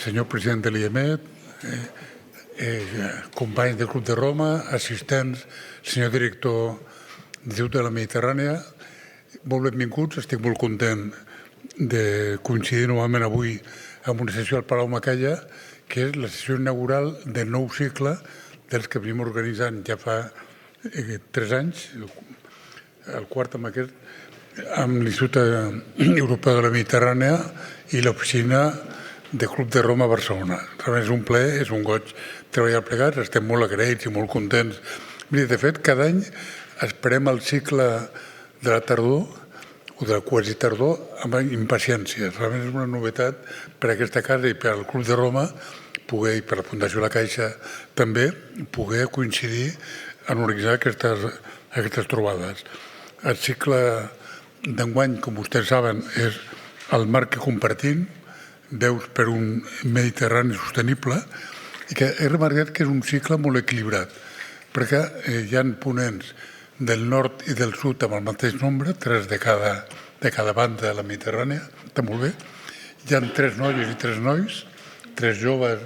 senyor president de l'IEMET, companys del Club de Roma, assistents, senyor director de l'Institut de la Mediterrània, molt benvinguts. Estic molt content de coincidir novament avui amb una sessió al Palau Macaya, que és la sessió inaugural del nou cicle dels que venim organitzant ja fa 3 anys, el quart amb aquest, amb l'Institut Europeu de la Mediterrània i l'oficina de Club de Roma a Barcelona. Realment és un plaer, és un goig treballar plegats, estem molt agraïts i molt contents. De fet, cada any esperem el cicle de la tardor o de la quasi tardor amb impaciència. Realment és una novetat per a aquesta casa i per al Club de Roma poder, i per la Fundació La Caixa també, poder coincidir en organitzar aquestes trobades. El cicle d'enguany, com vostès saben, és el marc que compartim, Veus per un Mediterrani sostenible, i que he remarcat que és un cicle molt equilibrat, perquè hi ha ponents del nord i del sud amb el mateix nombre, 3 de cada banda de la Mediterrània, està molt bé. Hi ha 3 noies i 3 nois, 3 joves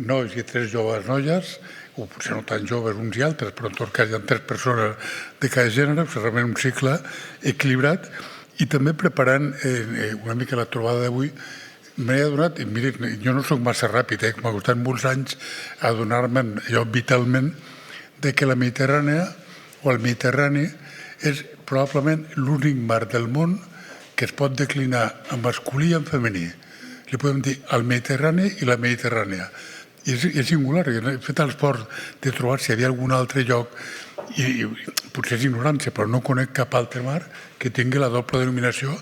nois i 3 joves noies, o potser no tan joves uns i altres, però en tot cas hi ha 3 persones de cada gènere, és realment un cicle equilibrat, i també preparant una mica la trobada d'avui, m'he adonat, i miri, jo no soc massa ràpid, m'ha costat molts anys adonar-me'n, jo vitalment, de que la Mediterrània o el Mediterrani és probablement l'únic mar del món que es pot declinar en masculí i en femení. Li podem dir el Mediterrani i la Mediterrània. I és singular, he fet l'esforç de trobar si hi havia algun altre lloc, i potser és ignorància, però no conec cap altre mar que tingui la doble denominació,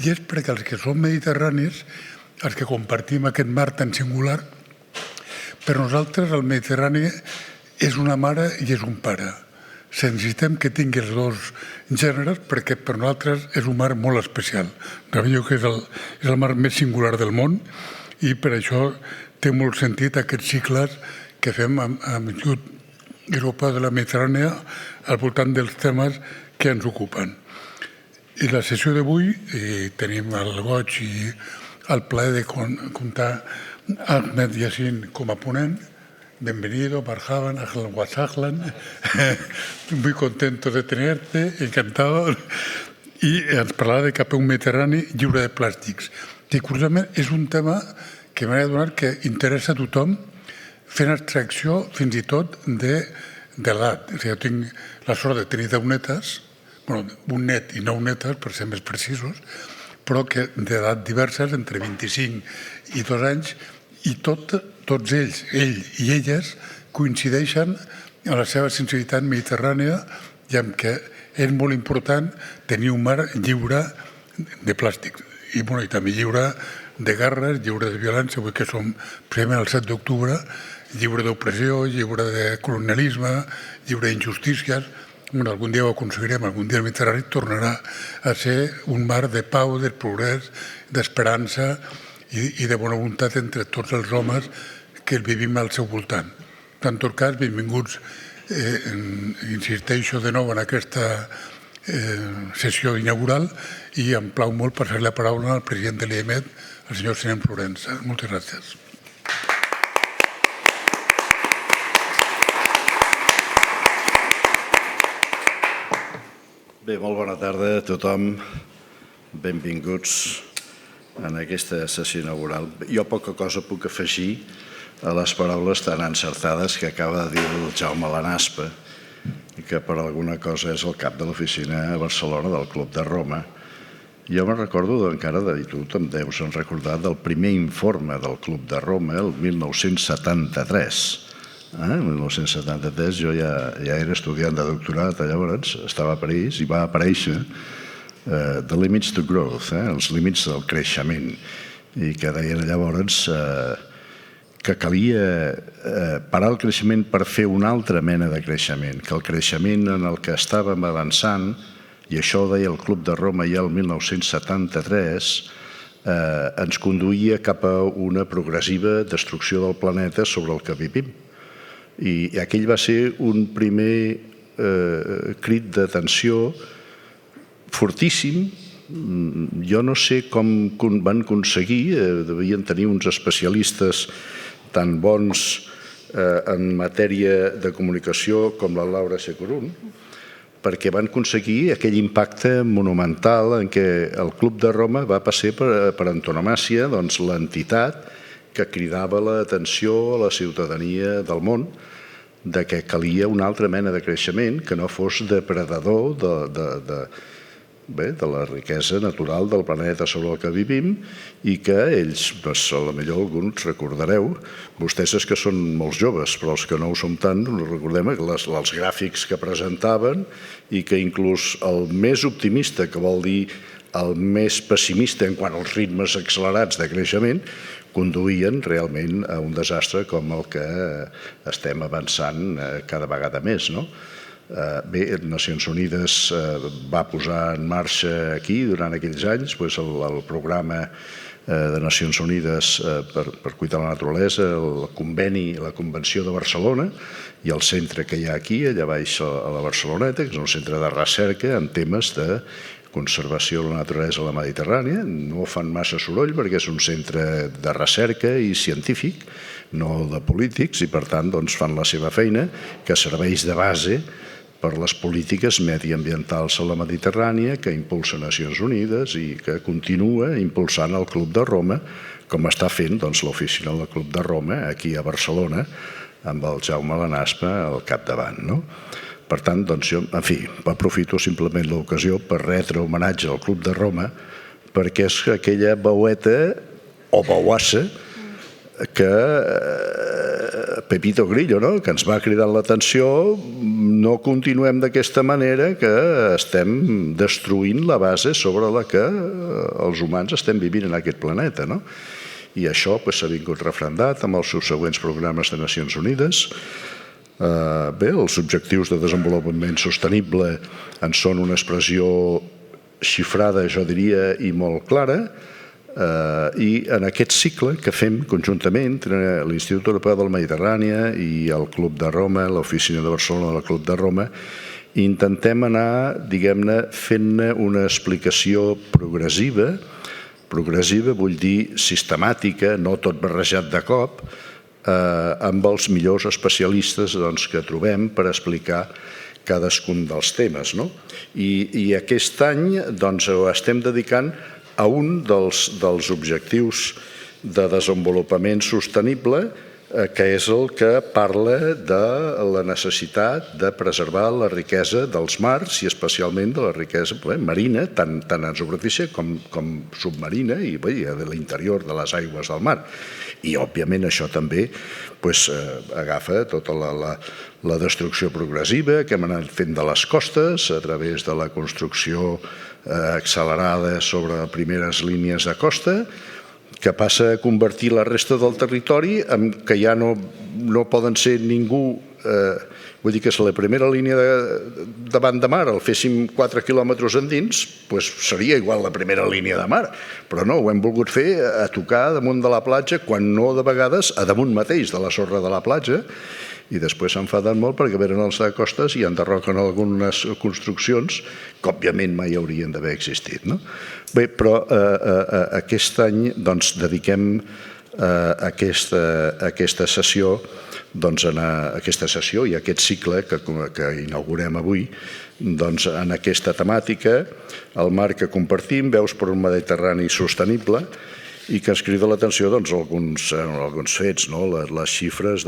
i és perquè els que som mediterranis, els que compartim aquest mar tan singular, per nosaltres el Mediterrani és una mare i és un pare. Necessitem que tingui els dos gèneres perquè per nosaltres és un mar molt especial. Jo que és el mar més singular del món i per això té molt sentit aquests cicles que fem amb l'Institut Europeu de la Mediterrània al voltant dels temes que ens ocupen. I la sessió d'avui tenim el goig i el plaer de comptar Ahmed Yassin com a ponent. Bienvenido, marhaban, ahlan wa sahlan. Muy contento de tenerte, encantado. I ens parlarà de cap a un Mediterrani lliure de plàstics. I curiosament és un tema que m'he adonat que interessa a tothom, fent abstracció fins i tot de l'edat. Jo tinc la sort de tenir 10 netes, un net i 9 netes, per ser més precisos, però que d'edat diverses, entre 25 i 2 anys, i tots ells, ell i elles, coincideixen en la seva sensibilitat mediterrània i en què és molt important tenir un mar lliure de plàstic. I també lliure de guerres, lliure de violència, avui que som precisament el 7 d'octubre, lliure d'opressió, lliure de colonialisme, lliure d'injustícies. Algun dia ho aconseguirem, algun dia el Mediterrani tornarà a ser un mar de pau, de progrés, d'esperança i de bona voluntat entre tots els homes que vivim al seu voltant. En tot cas, benvinguts, insisteixo de nou en aquesta sessió inaugural i em plau molt passar la paraula al president de l'IEMET, el senyor Senyor Florença. Moltes gràcies. Bé, molt bona tarda a tothom. Benvinguts en aquesta sessió inaugural. Jo poca cosa puc afegir a les paraules tan encertades que acaba de dir el Jaume Lanaspa i que per alguna cosa és el cap de l'oficina a Barcelona del Club de Roma. Jo me'n recordo encara de tu te'n deus recordar del primer informe del Club de Roma, el 1973. En 1973 jo ja era estudiant de doctorat, llavors estava a París i va aparèixer The Limits to Growth, els límits del creixement, i que deien llavors que calia parar el creixement per fer una altra mena de creixement, que el creixement en el que estàvem avançant, i això ho deia el Club de Roma ja el 1973, ens conduïa cap a una progressiva destrucció del planeta sobre el que vivim. I aquell va ser un primer crit d'atenció fortíssim jo no sé com van aconseguir, devien tenir uns especialistes tan bons en matèria de comunicació com la Laura Securún, perquè van aconseguir aquell impacte monumental en què el Club de Roma va passar per antonomàsia l'entitat que cridava l'atenció a la ciutadania del món de que calia una altra mena de creixement que no fos depredador de la riquesa natural del planeta sobre el que vivim i que ells, potser alguns recordareu, vostès és que són molt joves, però els que no ho som tant, recordem els gràfics que presentaven i que inclús el més optimista, que vol dir el més pessimista en quant als ritmes accelerats de creixement, conduïen realment a un desastre com el que estem avançant cada vegada més, no? Bé, Nacions Unides va posar en marxa aquí durant aquells anys el programa de Nacions Unides per cuidar la naturalesa, el conveni, la Convenció de Barcelona i el centre que hi ha aquí, allà baix a la Barceloneta, que és un centre de recerca en temes de conservació de la naturalesa a la Mediterrani. No fan massa soroll perquè és un centre de recerca i científic, no de polítics, i per tant fan la seva feina, que serveix de base per les polítiques mediambientals a la Mediterrània que impulsa Nacions Unides i que continua impulsant el Club de Roma, com està fent l'oficina del Club de Roma aquí a Barcelona, amb el Jaume Lanaspa al capdavant. Per tant, jo, en fi, aprofito simplement l'ocasió per retre homenatge al Club de Roma perquè és aquella veueta o veuassa que Pepito Grillo, que ens va cridar l'atenció, no continuem d'aquesta manera que estem destruint la base sobre la que els humans estem vivint en aquest planeta. I això s'ha vingut refrendat amb els subsegüents programes de Nacions Unides. Bé, els objectius de desenvolupament sostenible en són una expressió xifrada, jo diria, i molt clara, i en aquest cicle que fem conjuntament entre l'Institut Europeu del Mediterrani i el Club de Roma, l'oficina de Barcelona del Club de Roma, intentem anar, diguem-ne, fent-ne una explicació progressiva. Progressiva vull dir sistemàtica, no tot barrejat de cop, amb els millors especialistes que trobem per explicar cadascun dels temes. I aquest any ho estem dedicant a un dels objectius de desenvolupament sostenible, que és el que parla de la necessitat de preservar la riquesa dels mars i especialment de la riquesa marina, tant en superfície com submarina i de l'interior de les aigües del mar. I, òbviament, això també agafa tota la destrucció progressiva que hem anat fent de les costes a través de la construcció accelerada sobre primeres línies de costa, que passa a convertir la resta del territori en que ja no poden ser ningú. Vull dir que si la primera línia davant de mar el féssim 4 quilòmetres endins, seria igual la primera línia de mar, però no, ho hem volgut fer a tocar damunt de la platja, quan no de vegades a damunt mateix de la sorra de la platja, i després s'enfaden molt perquè venen els de costes i enderroquen algunes construccions que òbviament mai haurien d'haver existit. Bé, però aquest any dediquem aquesta sessió i aquest cicle que inaugurem avui en aquesta temàtica, el marc que compartim, Veus per un Mediterrani sostenible, i que ens crida l'atenció alguns fets. Les xifres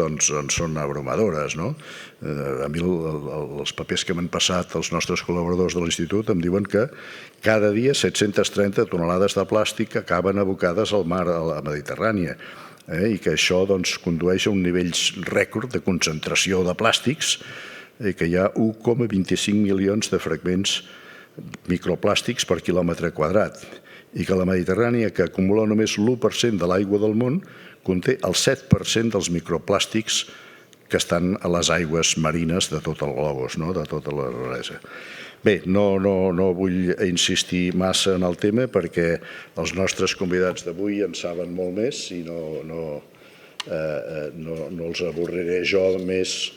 són abrumadores. A mi els papers que m'han passat els nostres col·laboradors de l'Institut em diuen que cada dia 730 tonelades de plàstic acaben abocades al mar, a la Mediterrània, i que això condueix a un nivell rècord de concentració de plàstics, i que hi ha 1,25 milions de fragments microplàstics per quilòmetre quadrat, i que la Mediterrània, que acumula només l'1% de l'aigua del món, conté el 7% dels microplàstics que estan a les aigües marines de tot el globus, de tota la raresa. Bé, no vull insistir massa en el tema perquè els nostres convidats d'avui en saben molt més i no els avorriré jo més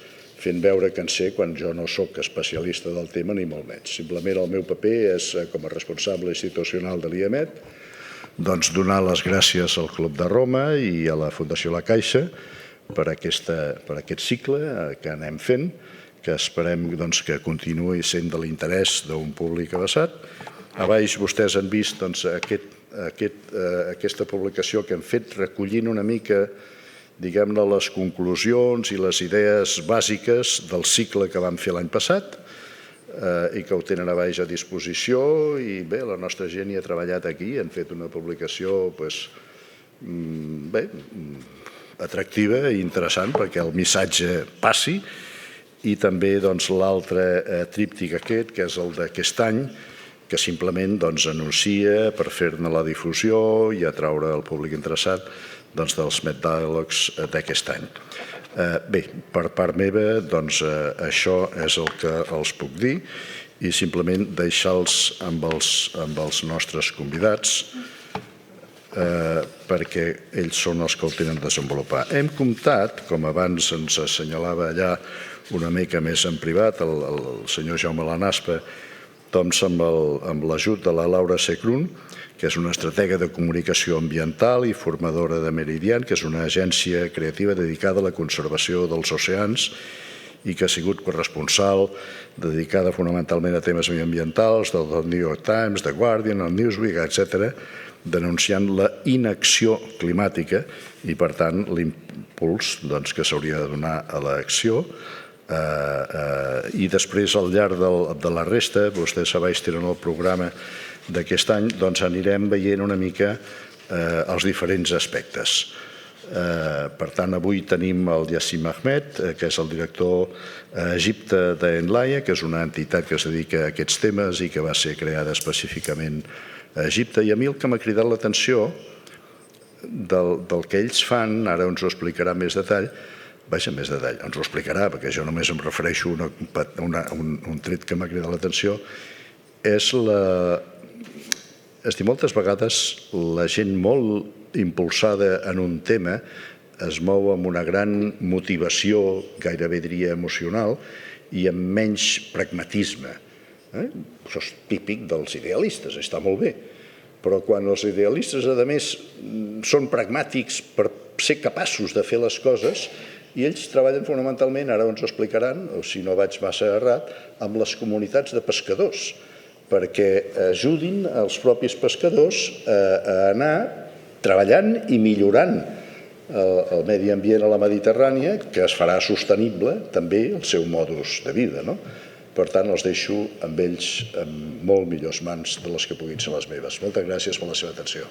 fent veure que en sé quan jo no sóc especialista del tema ni molt menys. Simplement el meu paper és, com a responsable institucional de l'IEMET, doncs donar les gràcies al Club de Roma i a la Fundació La Caixa per aquest cicle que anem fent, que esperem que continuï sent de l'interès d'un públic avançat. A baix vostès han vist aquesta publicació que hem fet recollint una mica, diguem-ne, les conclusions i les idees bàsiques del cicle que vam fer l'any passat i que ho tenen a baix a disposició. I bé, la nostra gent hi ha treballat aquí, han fet una publicació atractiva i interessant perquè el missatge passi. I també l'altre tríptic aquest, que és el d'aquest any, que simplement anuncia per fer-ne la difusió i atraure el públic interessat dels Dialogs d'aquest any. Bé, per part meva, això és el que els puc dir i simplement deixar-los amb els nostres convidats perquè ells són els que ho tenen a desenvolupar. Hem comptat, com abans ens assenyalava allà una mica més en privat, el senyor Jaume Lanaspa, amb l'ajut de la Laura Secrun, que és una estratega de comunicació ambiental i formadora de Meridian, que és una agència creativa dedicada a la conservació dels oceans i que ha sigut corresponsal dedicada fonamentalment a temes mediambientals del New York Times, The Guardian, el Newsweek, etc., denunciant la inacció climàtica i, per tant, l'impuls que s'hauria de donar a l'acció. I després, al llarg de la resta, vostès a baix tenen el programa d'aquest any, anirem veient una mica els diferents aspectes. Per tant, avui tenim el Yassin Ahmed, que és el director a Egipte d'Enlaia, que és una entitat que es dedica a aquests temes i que va ser creada específicament a Egipte. I a mi el que m'ha cridat l'atenció del que ells fan, ara ens ho explicarà més detall, ens ho explicarà, perquè jo només em refereixo a un tret que m'ha cridat l'atenció, és dir, moltes vegades la gent molt impulsada en un tema es mou amb una gran motivació, gairebé diria emocional, i amb menys pragmatisme. Això és típic dels idealistes, està molt bé, però quan els idealistes, a més, són pragmàtics per ser capaços de fer les coses, i ells treballen fonamentalment, ara ens ho explicaran, o si no vaig massa errat, amb les comunitats de pescadors, perquè ajudin els propis pescadors a anar treballant i millorant el medi ambient a la Mediterrània, que es farà sostenible també el seu modus de vida. Per tant, els deixo amb ells en molt millors mans de les que puguin ser les meves. Moltes gràcies per la seva atenció.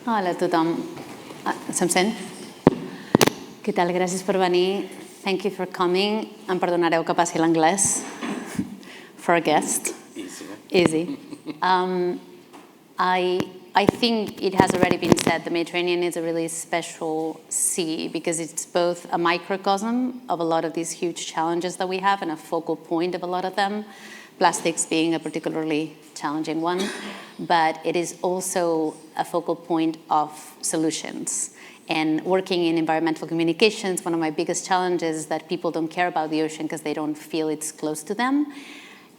Hola a tothom. Se'm sent? Què tal? Gràcies per venir. Thank you for coming. Em perdonareu que passi l'anglès. For a guest. Easy. I think it has already been said, the Mediterranean is a really special sea because it's both a microcosm of a lot of these huge challenges that we have and a focal point of a lot of them, plastics being a particularly challenging one, but it is also a focal point of solutions. And working in environmental communications, one of my biggest challenges is that people don't care about the ocean because they don't feel it's close to them.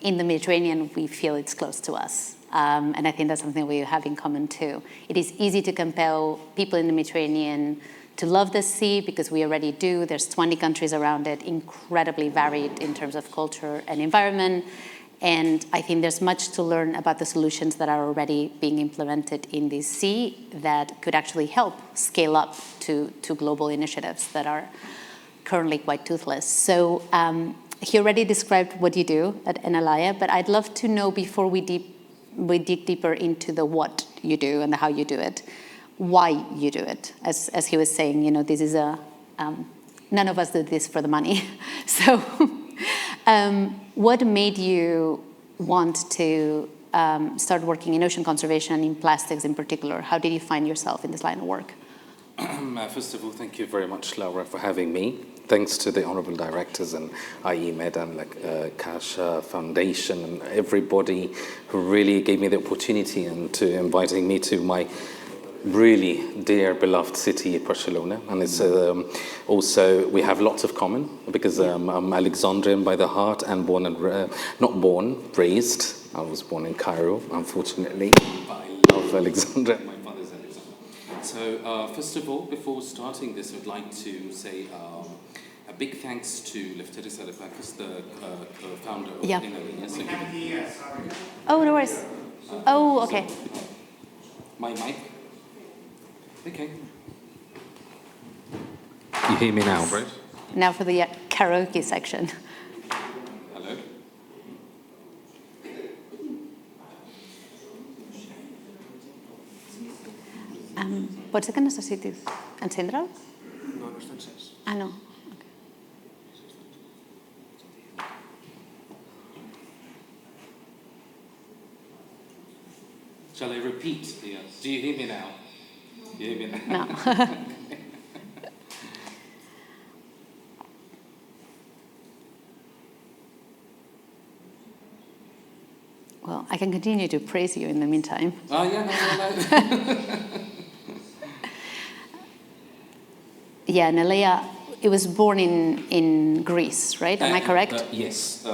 In the Mediterranean, we feel it's close to us. And I think that's something we have in common too. It is easy to compel people in the Mediterranean to love the sea because we already do. There's 20 countries around it, incredibly varied in terms of culture and environment. And I think there's much to learn about the solutions that are already being implemented in this sea that could actually help scale up to global initiatives that are currently quite toothless. So he already described what you do at Enalaya, but I'd love to know before we dig deeper into the what you do and the how you do it, why you do it. As he was saying, this is none of us do this for the money. So what made you want to start working in ocean conservation and in plastics in particular? How did you find yourself in this line of work? First of all, thank you very much, Laura, for having me. Thanks to the honourable directors and IEMED and Cash Foundation and everybody who really gave me the opportunity and to inviting me to my really dear, beloved city, Barcelona. And it's also, we have lots of common because I'm Alexandrian by the heart and raised. I was born in Cairo, unfortunately. But I love Alexandria. My father's Alexandria. So, first of all, before starting this, I'd like to say a big thanks to Lefteris Alipakis, the founder of Inalia. Oh, no worries. Okay. My mic? Okay. You hear me now, right? Now for the karaoke section. Hello? Pot ser que necessitis encendre'l? No, no està encès. No. Shall I repeat? Do you hear me now? You hear me now? No. Well, I can continue to praise you in the meantime. Oh, yeah, no. Yeah, Nelia, it was born in Greece, right? Am I correct? Yes.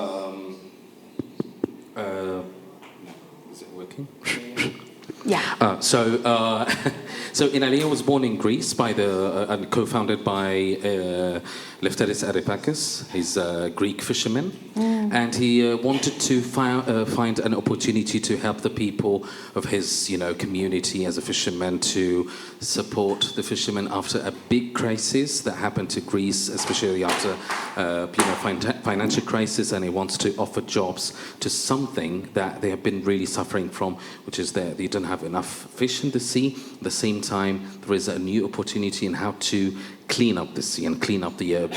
Is it working? Yeah. So Inalia was born in Greece by and co-founded by Lefteris Aripakis. He's a Greek fisherman, and he wanted to find an opportunity to help the people of his, community as a fisherman, to support the fishermen after a big crisis that happened to Greece, especially after financial crisis, and he wants to offer jobs to something that they have been really suffering from, which is that they don't have enough fish in the sea. At the same time, there is a new opportunity in how to clean up the sea and clean up the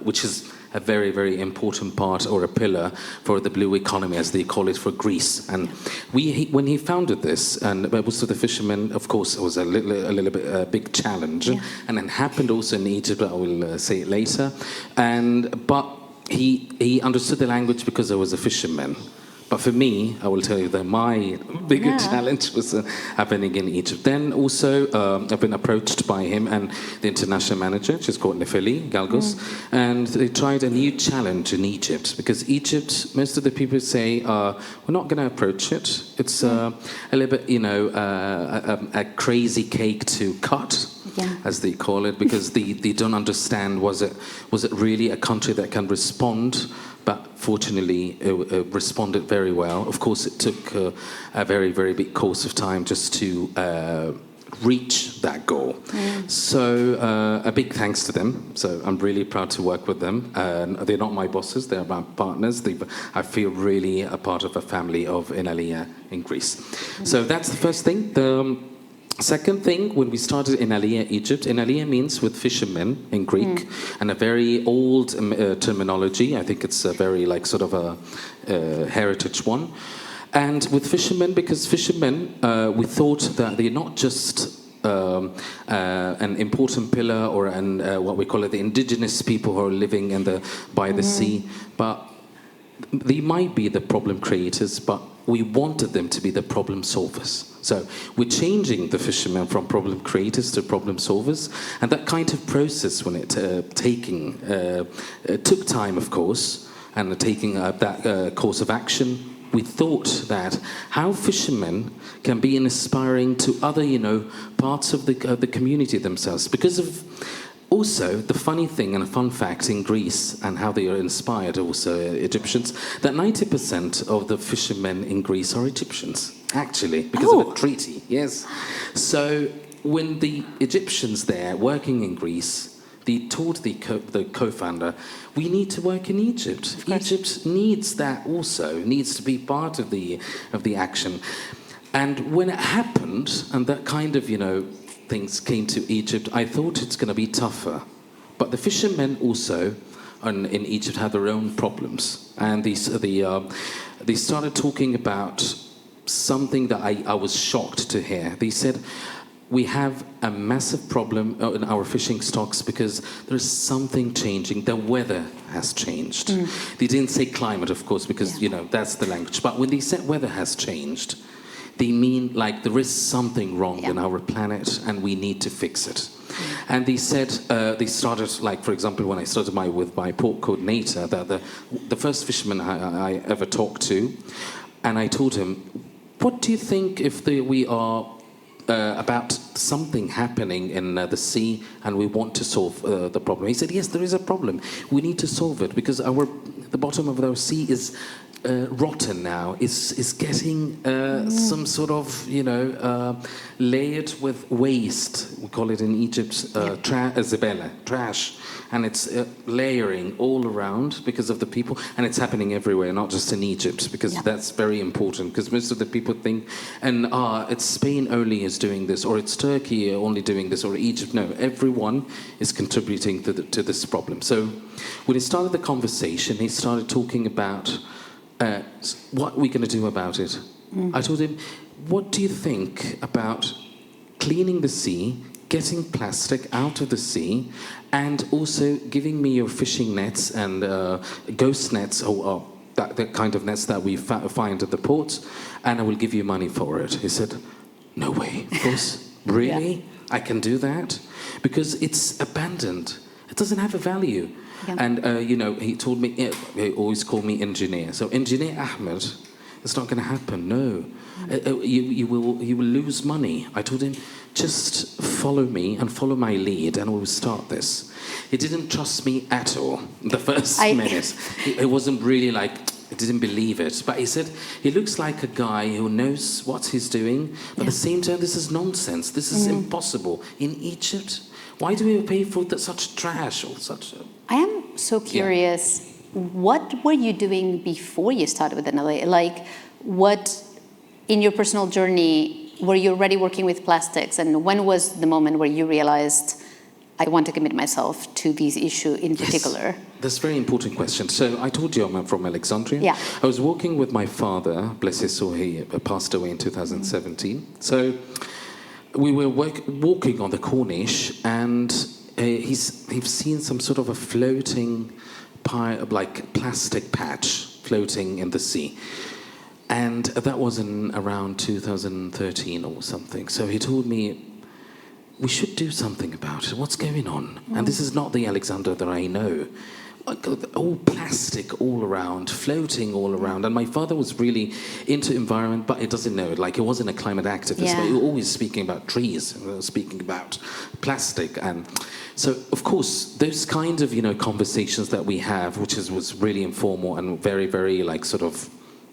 which is a very, very important part or a pillar for the blue economy, as they call it, for Greece. And when he founded this, and most of the fishermen, of course, it was a little bit a big challenge, and it happened also in Egypt. I will say it later. But he understood the language because I was a fisherman. But for me, I will tell you that my bigger challenge was happening in Egypt. Then also, I've been approached by him and the international manager, she's called Nefeli Galgos, and they tried a new challenge in Egypt, because Egypt, most of the people say, we're not going to approach it. It's a little bit, a crazy cake to cut. As they call it, because they don't understand, was it really a country that can respond? But fortunately, it responded very well. Of course, it took a very, very big course of time just to reach that goal. So a big thanks to them. So I'm really proud to work with them. They're not my bosses, they're my partners. I feel really a part of a family of Inalia in Greece. So that's the first thing. The second thing, when we started Inalia Egypt, Inalia means with fishermen in Greek, and a very old terminology. I think it's a very sort of a heritage one. And with fishermen, because fishermen, we thought that they're not just an important pillar or what we call it, the indigenous people who are living by the sea, but they might be the problem creators, but we wanted them to be the problem solvers. So we're changing the fishermen from problem creators to problem solvers, and that kind of process, when it took time, of course, and taking that course of action, we thought that how fishermen can be inspiring to other, parts of the community themselves, because of. Also, the funny thing and a fun fact in Greece, and how they are inspired also Egyptians, that 90% of the fishermen in Greece are Egyptians, actually, because of a treaty, yes. So when the Egyptians there working in Greece, they told the co-founder, we need to work in Egypt. Egypt needs that also, needs to be part of the action. And when it happened, and that kind of, things came to Egypt, I thought it's going to be tougher. But the fishermen also in Egypt had their own problems. And they started talking about something that I was shocked to hear. They said, we have a massive problem in our fishing stocks because there's something changing. The weather has changed. They didn't say climate, of course, because, that's the language. But when they said weather has changed, they mean like there is something wrong in our planet and we need to fix it. And they said, they started, like, for example, when I started with my port coordinator, the first fisherman I ever talked to, and I told him, what do you think if we are about something happening in the sea and we want to solve the problem? He said, yes, there is a problem. We need to solve it because the bottom of our sea is rotten now, is getting some sort of, layered with waste. We call it in Egypt zebela, trash. And it's layering all around because of the people. And it's happening everywhere, not just in Egypt, because that's very important. Because most of the people think, it's Spain only is doing this, or it's Turkey only doing this, or Egypt. No, everyone is contributing to this problem. So when he started the conversation, he started talking about what we're going to do about it. I told him, what do you think about cleaning the sea, getting plastic out of the sea, and also giving me your fishing nets and ghost nets, or that kind of nets that we find at the ports, and I will give you money for it. He said, no way, of course, really? I can do that? Because it's abandoned. It doesn't have a value. Yeah. And, he told me, he always called me engineer. So engineer Ahmed, it's not going to happen, no. You will lose money. I told him, just follow me and follow my lead and we'll start this. He didn't trust me at all the first minute. It wasn't really like, I didn't believe it. But he said, he looks like a guy who knows what he's doing, but at the same time, this is nonsense. This is impossible. In Egypt, why do we pay for such trash or such... I am so curious, what were you doing before you started with NLA? Like, what, in your personal journey, were you already working with plastics? And when was the moment where you realized, I want to commit myself to this issue in particular? That's a very important question. So I told you I'm from Alexandria. Yeah. I was working with my father, bless his soul, he passed away in 2017. So we were walking on the Corniche, and he's seen some sort of a floating plastic patch floating in the sea. And that was in around 2013 or something. So he told me, we should do something about it. What's going on? And this is not the Alexander that I know. All plastic all around, floating all around. And my father was really into environment, but he doesn't know it. Like, he wasn't a climate activist, but he was always speaking about trees, speaking about plastic. And so, of course, those kind of, conversations that we have, which was really informal and very, very, sort of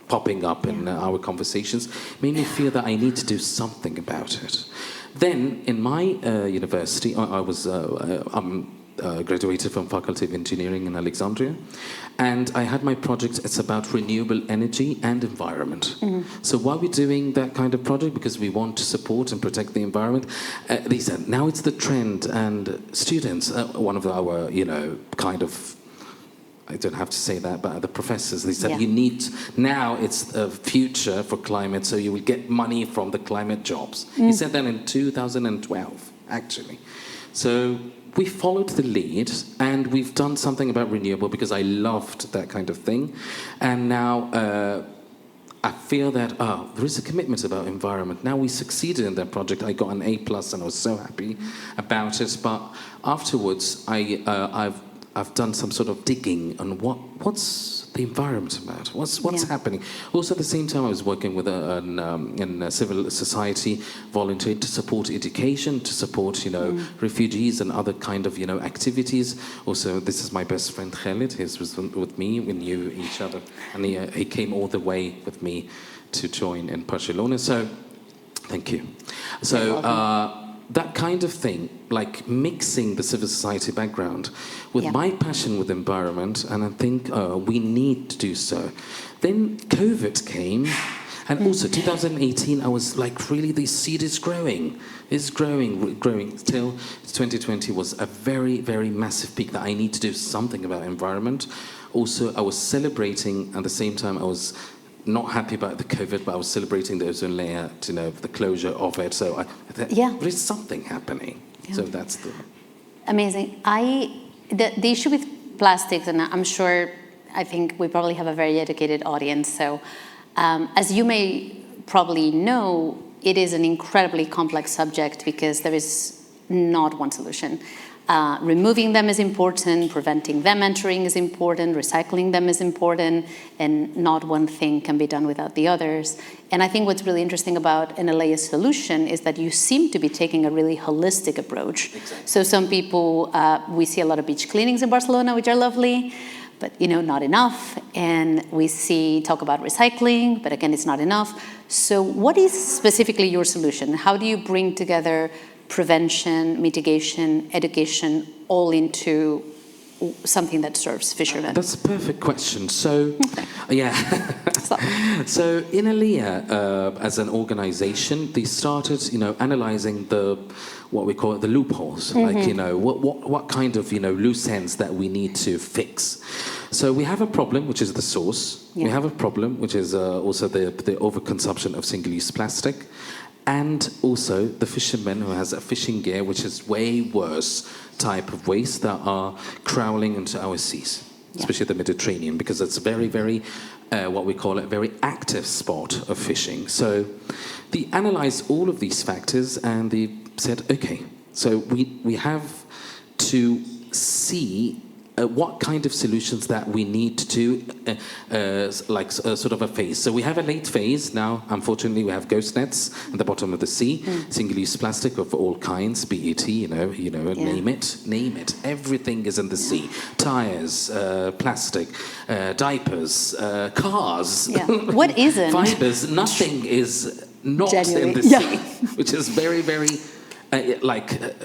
popping up in our conversations, made me feel that I need to do something about it. Then, in my university, I was graduated from Faculty of Engineering in Alexandria, and I had my project. It's about renewable energy and environment. So why are we doing that kind of project? Because we want to support and protect the environment. They said, now it's the trend, and students, one of our, kind of, I don't have to say that, but the professors, they said, now it's a future for climate, so you will get money from the climate jobs. He said that in 2012, actually. So we followed the lead, and we've done something about renewable because I loved that kind of thing. And now I feel that, there is a commitment about environment. Now we succeeded in that project. I got an A+, and I was so happy about it. But afterwards, I've done some sort of digging on what's the environment about, what's happening. Also, at the same time, I was working with a civil society volunteer to support education, to support refugees and other kind of activities. Also, this is my best friend Khalid. He was with me. We knew each other, and he came all the way with me to join in Barcelona. So, thank you. So. That kind of thing, like mixing the civil society background with my passion with environment, and I think we need to do so. Then COVID came, and also 2018, I was like, really, the seed is growing. It's growing. Till 2020 was a very, very massive peak that I need to do something about environment. Also, I was celebrating, at the same time, I was not happy about the COVID, but I was celebrating the ozone layer, the closure of it. So I thought, there is something happening. Yeah. So that's the... Amazing. The issue with plastics, and I think we probably have a very educated audience. So as you may probably know, it is an incredibly complex subject because there is not one solution. Removing them is important, preventing them entering is important, recycling them is important, and not one thing can be done without the others. And I think what's really interesting about NLA's solution is that you seem to be taking a really holistic approach. Exactly. So some people, we see a lot of beach cleanings in Barcelona, which are lovely, but not enough. And we talk about recycling, but again, it's not enough. So what is specifically your solution? How do you bring together prevention, mitigation, education, all into something that serves fishermen? That's a perfect question. So, So in Alea, as an organization, they started, analyzing what we call the loopholes, what kind of, loose ends that we need to fix. So we have a problem, which is the source. Yeah. We have a problem, which is also the overconsumption of single-use plastic. And also the fisherman who has a fishing gear, which is way worse type of waste that are crawling into our seas, especially the Mediterranean, because it's very, very, what we call a very active spot of fishing. So they analyzed all of these factors and they said, okay, so we have to see what kind of solutions that we need to sort of a phase. So we have a late phase now. Unfortunately, we have ghost nets at the bottom of the sea, single-use plastic of all kinds, PET, name it. Everything is in the sea. Tires, plastic, diapers, cars. Yeah. What isn't? Fibers. Nothing is not in the sea, which is very, very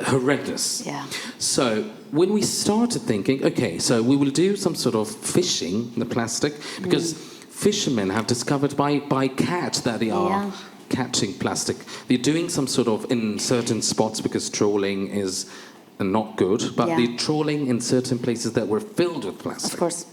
horrendous. Yeah. So when we started thinking, okay, so we will do some sort of fishing the plastic, because fishermen have discovered by catch that they are catching plastic. They're doing some sort of in certain spots, because trawling is not good, but they're trawling in certain places that were filled with plastic. Of course.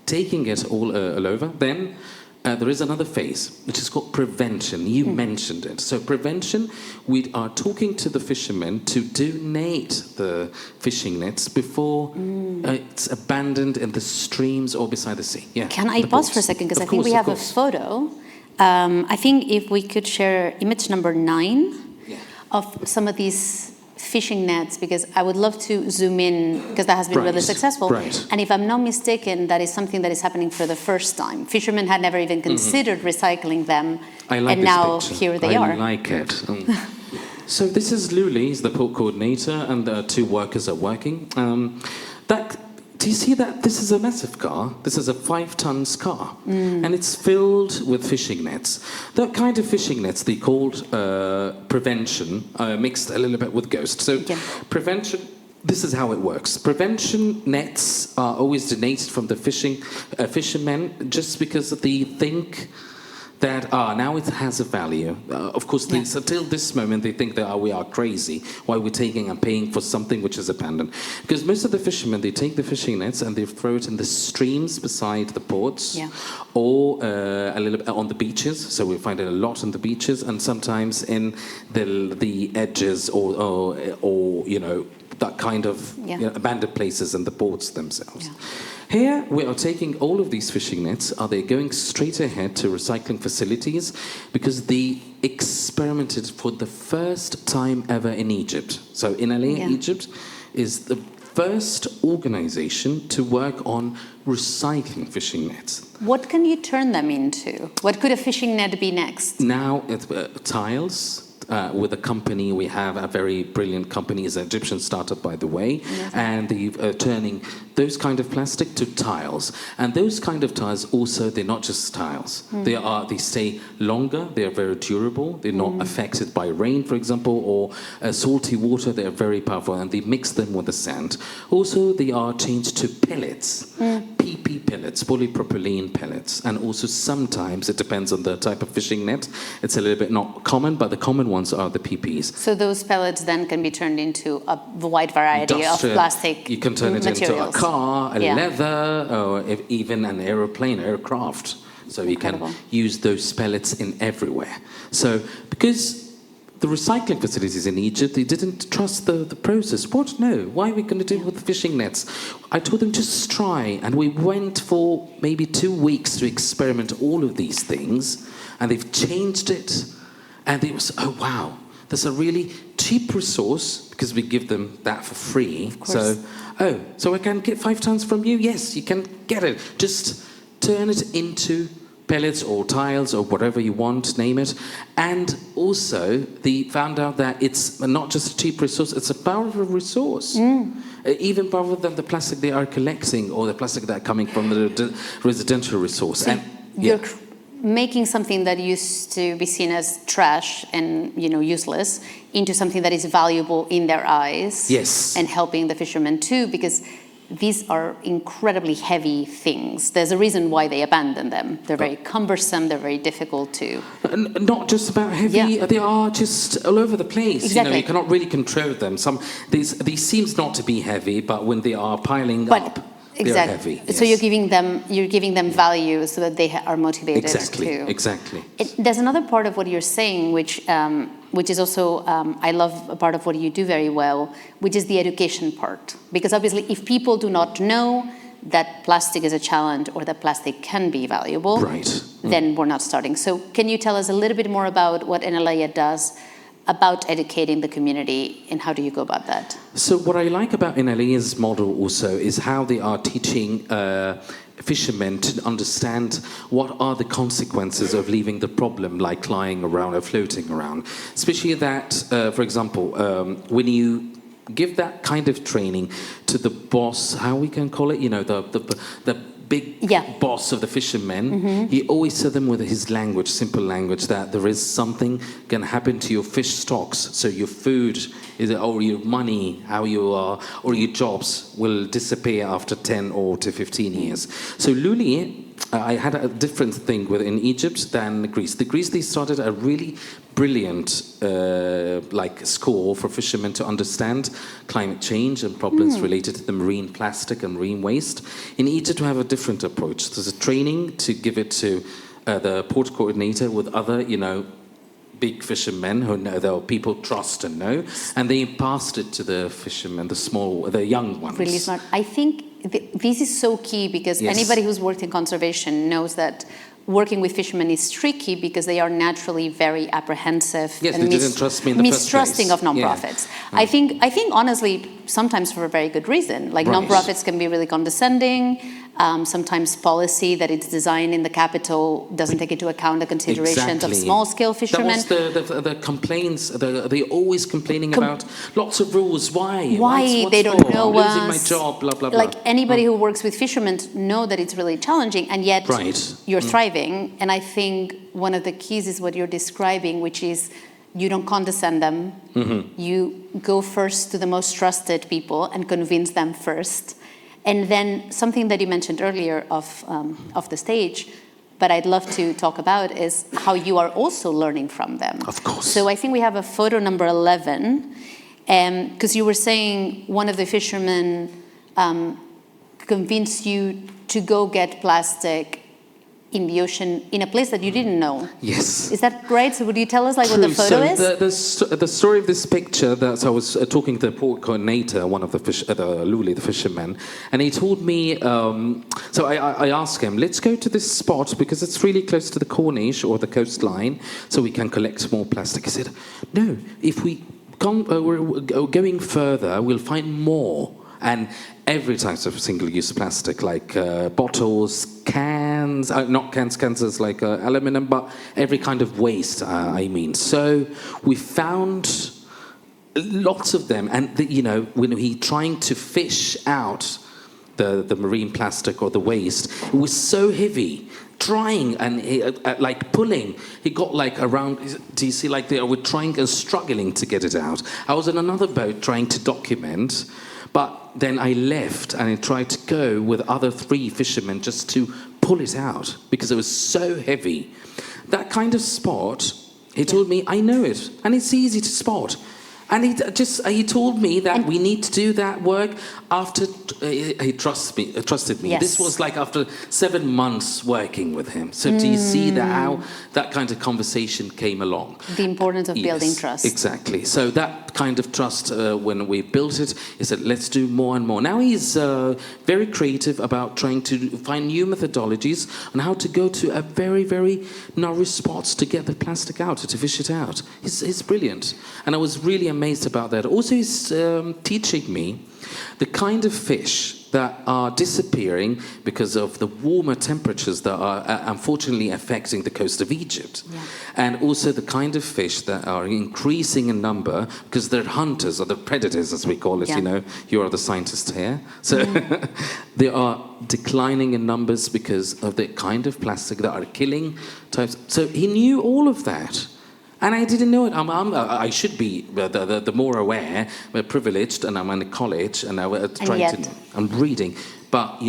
Taking it all over. Then there is another phase, which is called prevention. You mentioned it. So prevention, we are talking to the fishermen to donate the fishing nets before it's abandoned in the streams or beside the sea. Yeah. Can I pause for a second? Because I think we have a photo. I think if we could share image number 9 of some of these fishing nets, because I would love to zoom in, because that has been really successful. Right. And if I'm not mistaken, that is something that is happening for the first time. Fishermen had never even considered recycling them, and now picture. here they are. I like it. So this is Luli, he's the port coordinator, and the 2 workers are working. Do you see that? This is a massive car. This is a 5-ton car. And it's filled with fishing nets. That kind of fishing nets, they called prevention, mixed a little bit with ghost. So prevention, this is how it works. Prevention nets are always donated from the fishermen, just because they think that now it has a value. Of course, until this moment, they think that we are crazy. Why are we taking and paying for something which is abandoned? Because most of the fishermen, they take the fishing nets and they throw it in the streams beside the ports, or a little bit on the beaches. So we find it a lot on the beaches, and sometimes in the edges, or that kind of abandoned places in the ports themselves. Yeah. Here, we are taking all of these fishing nets, they going straight ahead to recycling facilities, because they experimented for the first time ever in Egypt. So in Alea, Egypt is the first organization to work on recycling fishing nets. What can you turn them into? What could a fishing net be next? Now, it's tiles. With a company, we have a very brilliant company, it's an Egyptian startup, by the way, and they're turning those kind of plastic to tiles. And those kind of tiles also, they're not just tiles. They stay longer, they're very durable, they're not affected by rain, for example, or salty water, they're very powerful, and they mix them with the sand. Also, they are changed to pellets, PP pellets, polypropylene pellets, and also sometimes, it depends on the type of fishing net, it's a little bit not common, but the common ones are the PPs. So those pellets then can be turned into a wide variety of plastic. You can turn it materials. into a car, a leather, or even an aircraft. So you can Incredible. use those pellets in everywhere. So because the recycling facilities in Egypt, they didn't trust the process. What? No. Why are we going to do it with the fishing nets? I told them, just try. And we went for maybe 2 weeks to experiment all of these things. And they've changed it. And it was, oh, wow. That's a really cheap resource because we give them that for free. Of course. So I can get 5 tons from you? Yes, you can get it. Just turn it into pellets or tiles or whatever you want, name it. And also, they found out that it's not just a cheap resource, it's a powerful resource. Even powerful than the plastic they are collecting or the plastic that are coming from the residential resource. So and you're making something that used to be seen as trash and useless into something that is valuable in their eyes. Yes. And helping the fishermen too, because these are incredibly heavy things. There's a reason why they abandon them. They're very cumbersome, they're very difficult to... Not just about heavy, they are just all over the place. Exactly. You cannot really control them. These seems not to be heavy, but when they are piling up, they're heavy. So yes. you're giving them value so that they are motivated to... Exactly. There's another part of what you're saying, which is also, I love a part of what you do very well, which is the education part. Because obviously, if people do not know that plastic is a challenge or that plastic can be valuable, then we're not starting. So can you tell us a little bit more about what NLA does about educating the community, and how do you go about that? So what I like about NLA's model also is how they are teaching fishermen to understand what are the consequences of leaving the problem like lying around or floating around. Especially that, for example, when you give that kind of training to the boss, how we can call it, the big boss of the fishermen, he always said them with his language, simple language, that there is something can happen to your fish stocks. So your food, or your money, how you are, or your jobs will disappear after 10 or to 15 years. So Luli, I had a different thing in Egypt than Greece. Greece, they started a really brilliant school for fishermen to understand climate change and problems related to the marine plastic and marine waste. In Egypt, we have a different approach. There's a training to give it to the port coordinator with other, big fishermen who know, the people trust and know, and they passed it to the fishermen, the young ones. Really smart. I think this is so key because anybody who's worked in conservation knows that working with fishermen is tricky because they are naturally very apprehensive and they didn't trust me in the mistrusting first place. of nonprofits. I think honestly, sometimes for a very good reason. Like nonprofits can be really condescending. Sometimes policy that it's designed in the capital doesn't take into account the considerations of small-scale fishermen. That was the complaints. They're always complaining about lots of rules. Why? Why they don't know I'm us? losing my job. Blah blah blah. Like anybody who works with fishermen know that it's really challenging, and yet you're thriving. And I think one of the keys is what you're describing, which is you don't condescend them. You go first to the most trusted people and convince them first. And then something that you mentioned earlier of the stage, but I'd love to talk about is how you are also learning from them. Of course. So I think we have a photo number 11, because you were saying one of the fishermen convinced you to go get plastic in the ocean in a place that you didn't know. Yes. Is that right? So would you tell us what the photo is? The story of this picture, that I was talking to the port coordinator, one of the Luli, the fisherman, and he told me, so I asked him, let's go to this spot because it's really close to the Corniche or the coastline, so we can collect more plastic. He said, no, if we we're going further, we'll find more. And every type of single-use plastic, like bottles, cans, not cans is like aluminum, but every kind of waste, I mean. So we found lots of them. And, when he trying to fish out the marine plastic or the waste, it was so heavy. Trying and pulling, he got around. Do you see? They were trying and struggling to get it out. I was in another boat trying to document, but then I left and I tried to go with other 3 fishermen just to pull it out because it was so heavy. That kind of spot, he told me, I know it, and it's easy to spot. And he told me that we need to do that work after he trusted me. Yes. This was like after 7 months working with him. So do you see that how that kind of conversation came along? The importance of building trust. Exactly. So that kind of trust, when we built it, he said, let's do more and more. Now he's very creative about trying to find new methodologies on how to go to a very, very narrow spots to get the plastic out, to fish it out. He's brilliant. And I was really amazed about that. Also, he's teaching me the kind of fish that are disappearing because of the warmer temperatures that are unfortunately affecting the coast of Egypt. Yeah. And also the kind of fish that are increasing in number because they're hunters or the predators, as we call it. You are the scientist here. So they are declining in numbers because of the kind of plastic that are killing types. So he knew all of that. And I didn't know it. I should be the more aware. We're privileged, and I'm in college, and I'm reading. But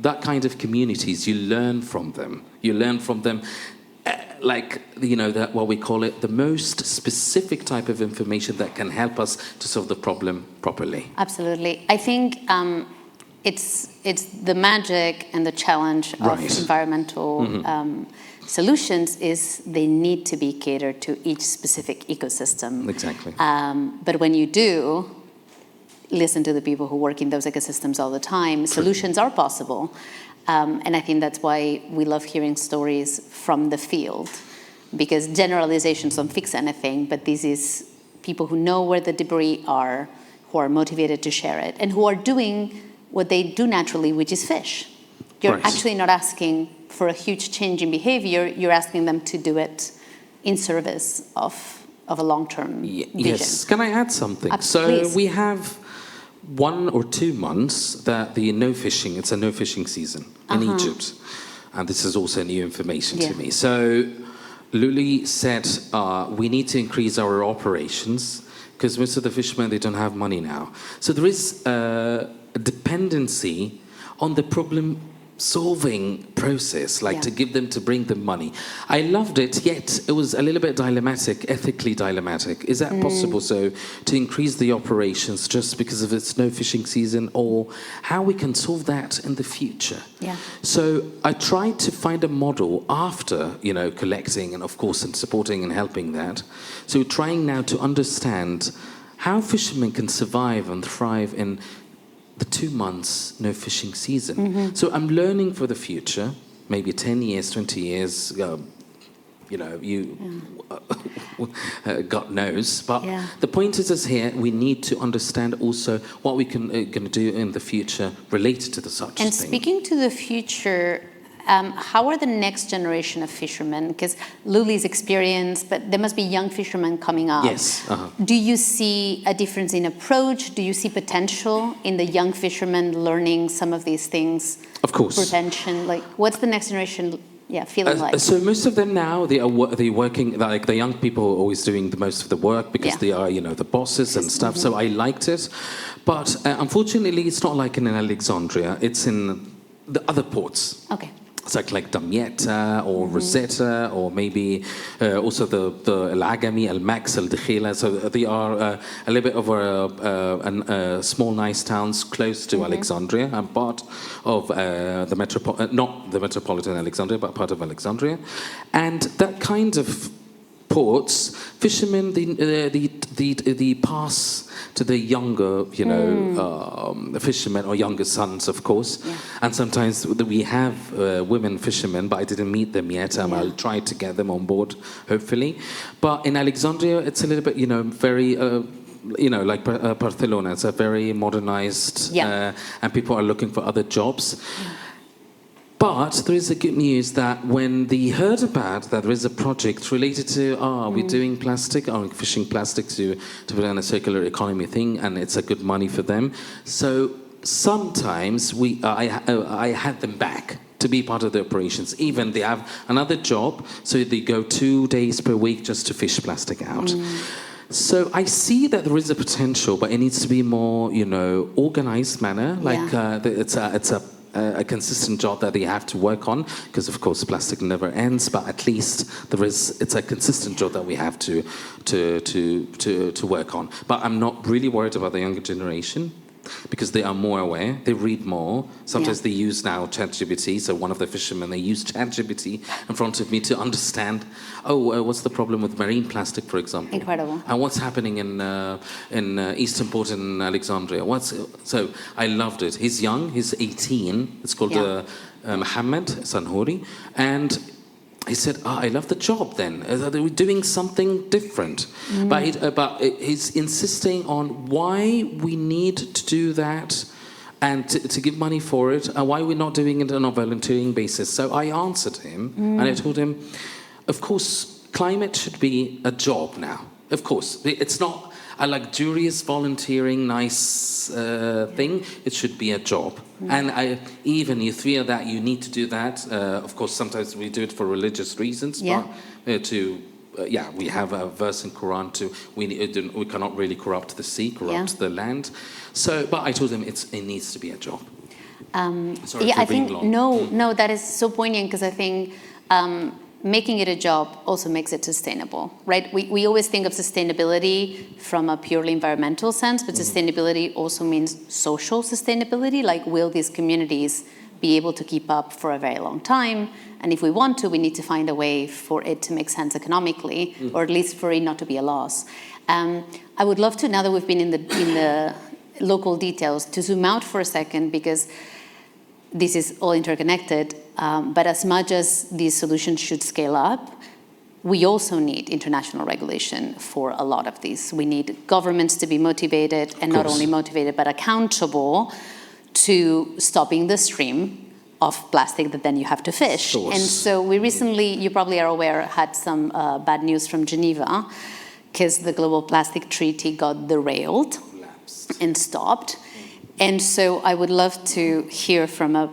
that kind of communities, you learn from them. You learn from them, that what we call it, the most specific type of information that can help us to solve the problem properly. Absolutely, I think it's the magic and the challenge of environmental. Solutions is they need to be catered to each specific ecosystem. Exactly. But when you do listen to the people who work in those ecosystems all the time, solutions are possible. And I think that's why we love hearing stories from the field, because generalizations don't fix anything, but this is people who know where the debris are, who are motivated to share it, and who are doing what they do naturally, which is fish. You're actually not asking for a huge change in behavior, you're asking them to do it in service of a long-term vision. Yes. Can I add something? Please. We have 1 or 2 months that it's a no fishing season in Egypt. And this is also new information to me. So Luli said, we need to increase our operations because most of the fishermen, they don't have money now. So there is a dependency on the problem-solving process, to give them, to bring them money. I loved it, yet it was a little bit dilemmatic, ethically dilemmatic. Is that possible, to increase the operations just because of its no fishing season, or how we can solve that in the future? Yeah. So I tried to find a model after, collecting and, of course, and supporting and helping that. So trying now to understand how fishermen can survive and thrive in the 2 months no fishing season. So I'm learning for the future, maybe 10 years, 20 years, God knows. But the point is here, we need to understand also what we can going to do in the future related to the such thing. And speaking to the future, how are the next generation of fishermen? Because Luli's experience, but there must be young fishermen coming up. Yes. Do you see a difference in approach? Do you see potential in the young fishermen learning some of these things? Of course. Prevention, what's the next generation feeling like? So most of them now, they're working, like the young people are always doing the most of the work because they are, the bosses and stuff. So I liked it. But unfortunately, it's not like in Alexandria. It's in the other ports. Okay. It's like Damietta or Rosetta, or maybe also the El Agami, El Max, El Dakhila. So they are a little bit of small, nice towns close to Alexandria and part of not the metropolitan Alexandria, but part of Alexandria. And that kind of ports, fishermen, the pass to the younger, fishermen or younger sons, of course. Yeah. And sometimes we have women fishermen, but I didn't meet them yet. I'll try to get them on board, hopefully. But in Alexandria, it's a little bit, very... like Barcelona, it's a very modernized, and people are looking for other jobs. Yeah. But there is a good news that when they heard about that there is a project related to, we're doing plastic, fishing plastic to put on a circular economy thing, and it's a good money for them. So sometimes I had them back to be part of the operations. Even they have another job, so they go 2 days per week just to fish plastic out. So I see that there is a potential, but it needs to be more, organized manner. It's a a consistent job that they have to work on, because of course plastic never ends, but at least it's a consistent job that we have to work on. But I'm not really worried about the younger generation, because they are more aware, they read more. Sometimes they use now ChatGPT. So one of the fishermen, they use ChatGPT in front of me to understand, what's the problem with marine plastic, for example? Incredible. And what's happening in Eastern Port in Alexandria? So I loved it. He's young, he's 18. It's called Mohammed Sanhouri. And he said, I love the job then. They were doing something different. But he's insisting on why we need to do that and to give money for it, and why we're not doing it on a volunteering basis. So I answered him, and I told him, of course, climate should be a job now. Of course. It's not a luxurious volunteering nice thing. It should be a job. And even you feel that you need to do that. Of course, sometimes we do it for religious reasons. But we have a verse in Quran we cannot really corrupt the sea, corrupt the land. So, but I told him it needs to be a job. Sorry for being long. No, that is so poignant, because I think making it a job also makes it sustainable, right? We always think of sustainability from a purely environmental sense, but sustainability also means social sustainability. Like, will these communities be able to keep up for a very long time? And if we want to, we need to find a way for it to make sense economically, or at least for it not to be a loss. I would love to, now that we've been in the local details, to zoom out for a second, because this is all interconnected, but as much as these solutions should scale up, we also need international regulation for a lot of these. We need governments to be motivated, and not only motivated, but accountable to stopping the stream of plastic that then you have to fish. And so we recently, you probably are aware, had some bad news from Geneva, because the Global Plastic Treaty got derailed and stopped. And so I would love to hear from a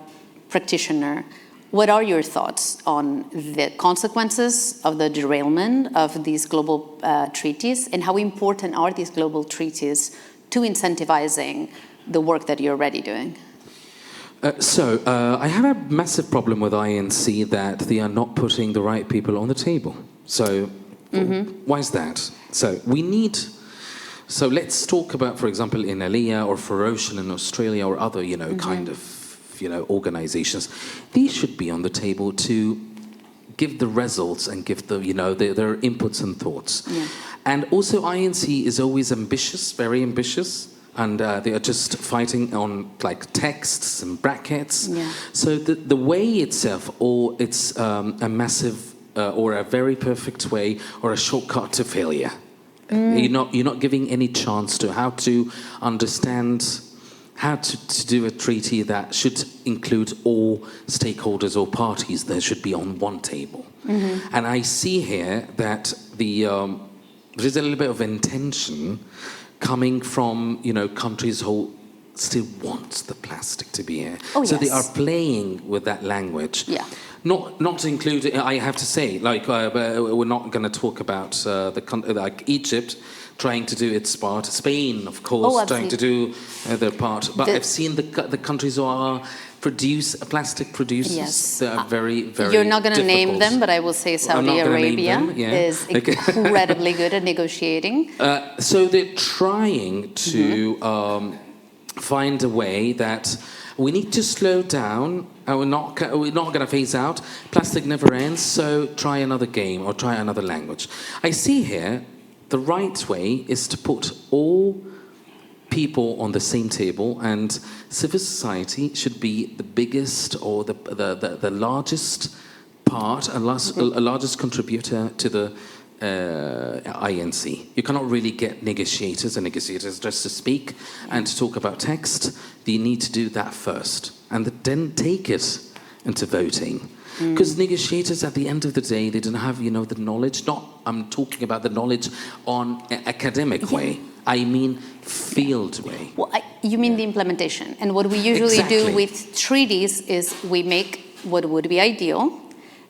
practitioner, what are your thoughts on the consequences of the derailment of these global treaties, and how important are these global treaties to incentivizing the work that you're already doing? I have a massive problem with INC that they are not putting the right people on the table. So why is that? So let's talk about, for example, in Aliyah or for Ocean in Australia or other, kind of, organizations. These should be on the table to give the results and give their inputs and thoughts. Yeah. And also INC is always ambitious, very ambitious, and they are just fighting on like texts and brackets. Yeah. So the way itself, or it's a massive or a very perfect way or a shortcut to failure. You're not giving any chance to how to understand how to do a treaty that should include all stakeholders or parties that should be on one table. And I see here that there is a little bit of intention coming from countries who still want the plastic to be here. So they are playing with that language. Yeah. Not including, I have to say, we're not going to talk about like Egypt trying to do its part, Spain, of course, trying to do their part. But I've seen the countries who are plastic producers that are very, very You're not going to name them, but I will say Saudi Arabia is incredibly good at negotiating. So they're trying to find a way that we need to slow down, and we're not going to phase out. Plastic never ends, so try another game or try another language. I see here the right way is to put all people on the same table, and civil society should be the biggest or the largest part, a largest contributor to the INC. You cannot really get negotiators just to speak and to talk about text. You need to do that first and then take it into voting. Because negotiators, at the end of the day, they don't have, the knowledge. I'm talking about the knowledge on an academic way. I mean field way. Well, you mean the implementation. And what we usually do with treaties is we make what would be ideal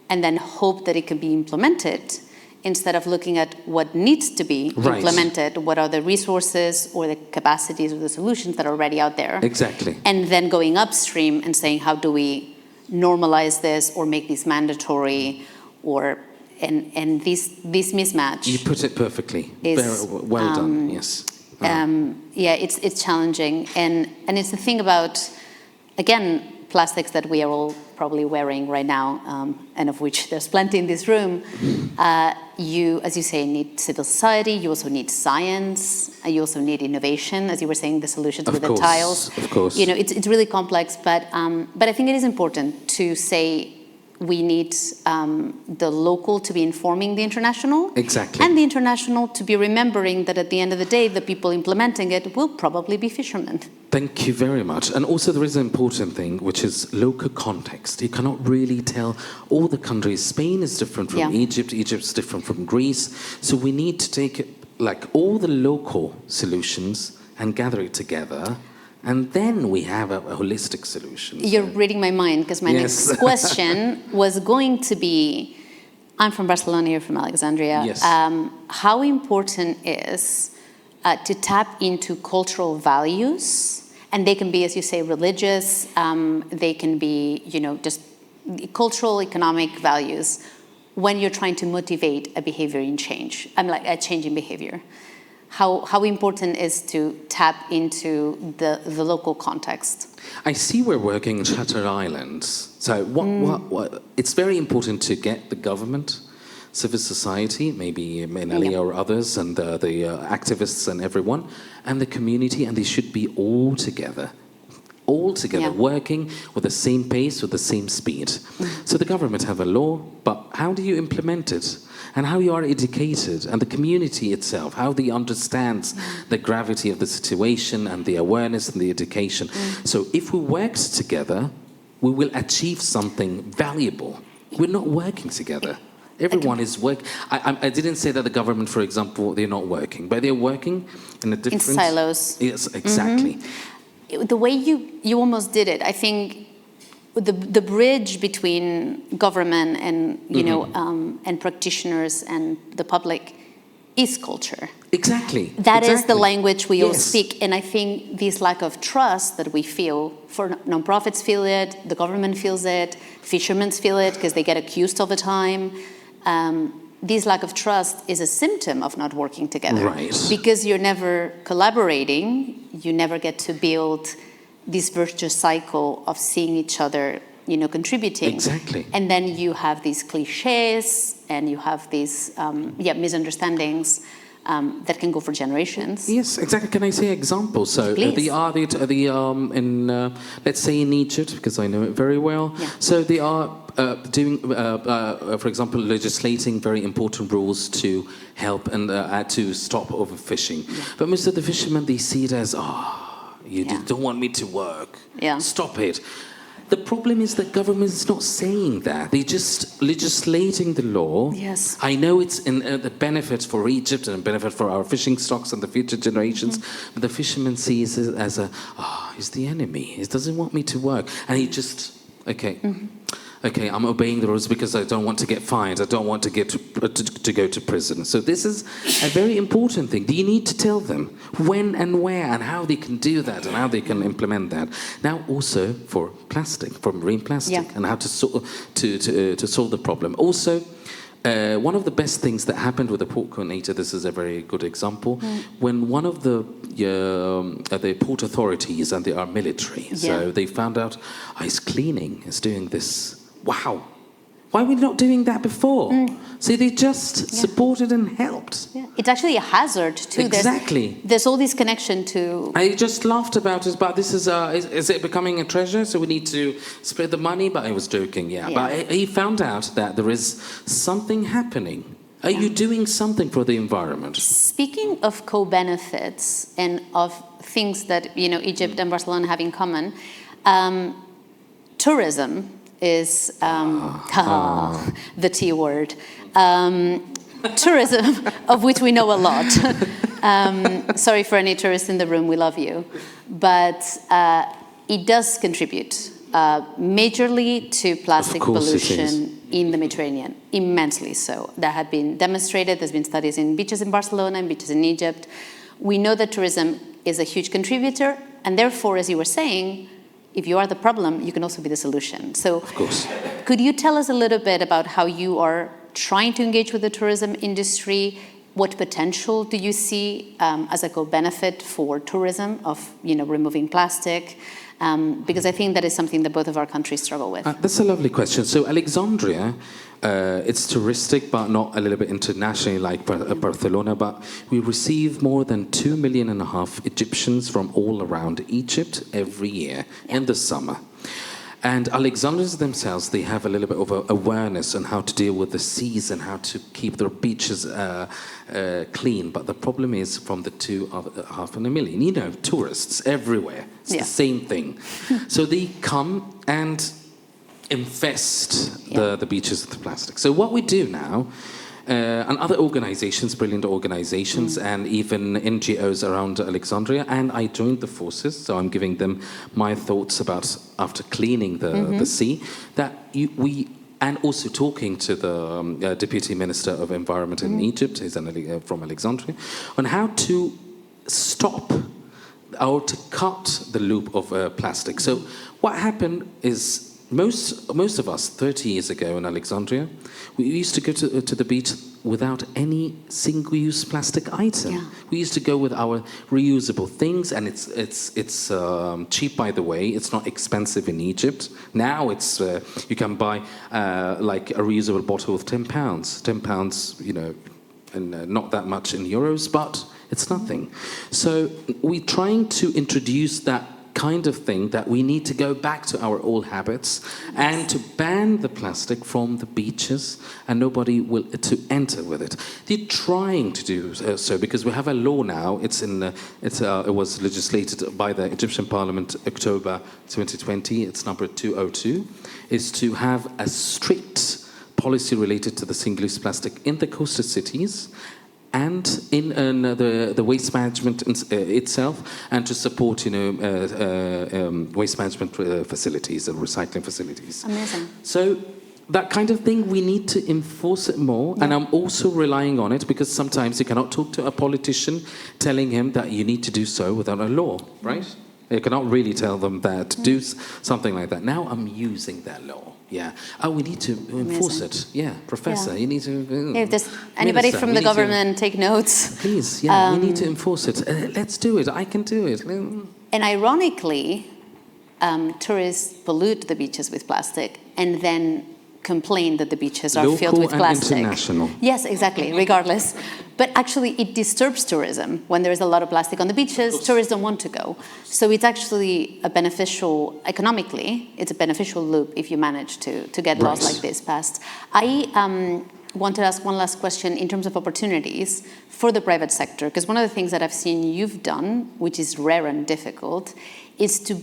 and then hope that it can be implemented instead of looking at what needs to be implemented, what are the resources or the capacities or the solutions that are already out there. Exactly. And then going upstream and saying, how do we normalize this or make this mandatory, and this mismatch. You put it perfectly. Very well done. Yes. It's challenging, and it's the thing about, again, plastics that we are all probably wearing right now, and of which there's plenty in this room. You, as you say, need civil society. You also need science. You also need innovation, as you were saying, the solutions with the tiles. Of course. It's really complex, but I think it is important to say we need the local to be informing the international. Exactly. And the international to be remembering that at the end of the day, the people implementing it will probably be fishermen. Thank you very much. And also there is an important thing, which is local context. You cannot really tell all the countries. Spain is different from Egypt. Egypt's different from Greece. So we need to take all the local solutions and gather it together. And then we have a holistic solution. You're reading my mind, because my next question was going to be, I'm from Barcelona, you're from Alexandria. Yes. How important is to tap into cultural values? And they can be, as you say, religious. They can be, just cultural, economic values when you're trying to motivate a behavior in change. A change in behavior. How important is to tap into the local context? I see we're working in Shutter Islands. So what it's very important to get the government, civil society, maybe Menalia or others, and the activists and everyone, and the community, and they should be all together, working with the same pace, with the same speed. So the government have a law, but how do you implement it? And how you are educated, and the community itself, how they understands the gravity of the situation and the awareness and the education. So if we work together, we will achieve something valuable. We're not working together. Everyone is working. I didn't say that the government, for example, they're not working, but they're working in a different... In silos. Yes, exactly. The way you almost did it, I think the bridge between government and, and practitioners and the public is culture. Exactly. That is the language we all speak. And I think this lack of trust that we feel, for nonprofits feel it, the government feels it, fishermen feel it because they get accused all the time. This lack of trust is a symptom of not working together. Right. Because you're never collaborating, you never get to build this virtuous cycle of seeing each other, contributing. Exactly. And then you have these cliches and you have these, misunderstandings that can go for generations. Yes, exactly. Can I say examples? So let's say in Egypt, because I know it very well. Yeah. So they are doing, for example, legislating very important rules to help and to stop overfishing. Yeah. But most of the fishermen, they see it as, you don't want me to work. Yeah. Stop it. The problem is that government is not saying that. They're just legislating the law. Yes. I know it's in the benefit for Egypt and benefit for our fishing stocks and the future generations, but the fisherman sees it as he's the enemy. He doesn't want me to work. And he just, okay, I'm obeying the rules because I don't want to get fined. I don't want to get to go to prison. So this is a very important thing. You need to tell them when and where and how they can do that and how they can implement that. Now also for plastic, for marine plastic, and how to solve the problem. Also, one of the best things that happened with the port coordinator, this is a very good example, when one of the port authorities and they are military, so they found out ice cleaning is doing this. Wow. Why were we not doing that before? See, they just supported and helped. Yeah. It's actually a hazard, too. Exactly. There's all this connection to... I just laughed about it, but this is it becoming a treasure, so we need to spread the money? But I was joking, But he found out that there is something happening. Are you doing something for the environment? Speaking of co-benefits and of things that, Egypt and Barcelona have in common, tourism is the T word. Tourism, of which we know a lot. Sorry for any tourists in the room, we love you. But it does contribute majorly to plastic pollution in the Mediterranean, immensely so. That have been demonstrated. There's been studies in beaches in Barcelona and beaches in Egypt. We know that tourism is a huge contributor, and therefore, as you were saying, if you are the problem, you can also be the solution. So, Of course. could you tell us a little bit about how you are trying to engage with the tourism industry? What potential do you see as a co-benefit for tourism of, removing plastic? Because I think that is something that both of our countries struggle with. That's a lovely question. So Alexandria, it's touristic, but not a little bit internationally like Barcelona, but we receive more than 2.5 million Egyptians from all around Egypt every year in the summer. And Alexandrians themselves, they have a little bit of awareness on how to deal with the seas and how to keep their beaches clean. But the problem is from the 2.5 million, tourists everywhere. It's the same thing. So they come and infest the beaches with plastic. So what we do now, and other organizations, brilliant organizations, and even NGOs around Alexandria, and I joined the forces, so I'm giving them my thoughts about after cleaning the sea, that and also talking to the Deputy Minister of Environment in Egypt, he's from Alexandria, on how to stop or to cut the loop of plastic. So what happened is most of us 30 years ago in Alexandria, we used to go to the beach without any single-use plastic item. Yeah. We used to go with our reusable things, and it's cheap, by the way. It's not expensive in Egypt. Now it's you can buy like a reusable bottle with £10. £10, and not that much in euros, but it's nothing. So we're trying to introduce that kind of thing, that we need to go back to our old habits and to ban the plastic from the beaches, and nobody will to enter with it. They're trying to do so because we have a law now. It was legislated by the Egyptian Parliament October 2020. It's number 202, is to have a strict policy related to the single-use plastic in the coastal cities and in the waste management itself, and to support waste management facilities and recycling facilities. Amazing. So that kind of thing, we need to enforce it more. And I'm also relying on it because sometimes you cannot talk to a politician telling him that you need to do so without a law, right? You cannot really tell them that to do something like that. Now I'm using that law. Yeah. Oh, we need to enforce it. Yeah, Professor, you need to... if there's anybody from the government, take notes. Please, we need to enforce it. Let's do it. I can do it. And ironically, tourists pollute the beaches with plastic and then complain that the beaches are filled with plastic. Local and international. Yes, exactly, regardless. But actually, it disturbs tourism. When there is a lot of plastic on the beaches, tourists don't want to go. So it's actually a beneficial, economically, it's a beneficial loop if you manage to get laws like this passed. I want to ask one last question in terms of opportunities for the private sector, because one of the things that I've seen you've done, which is rare and difficult, is to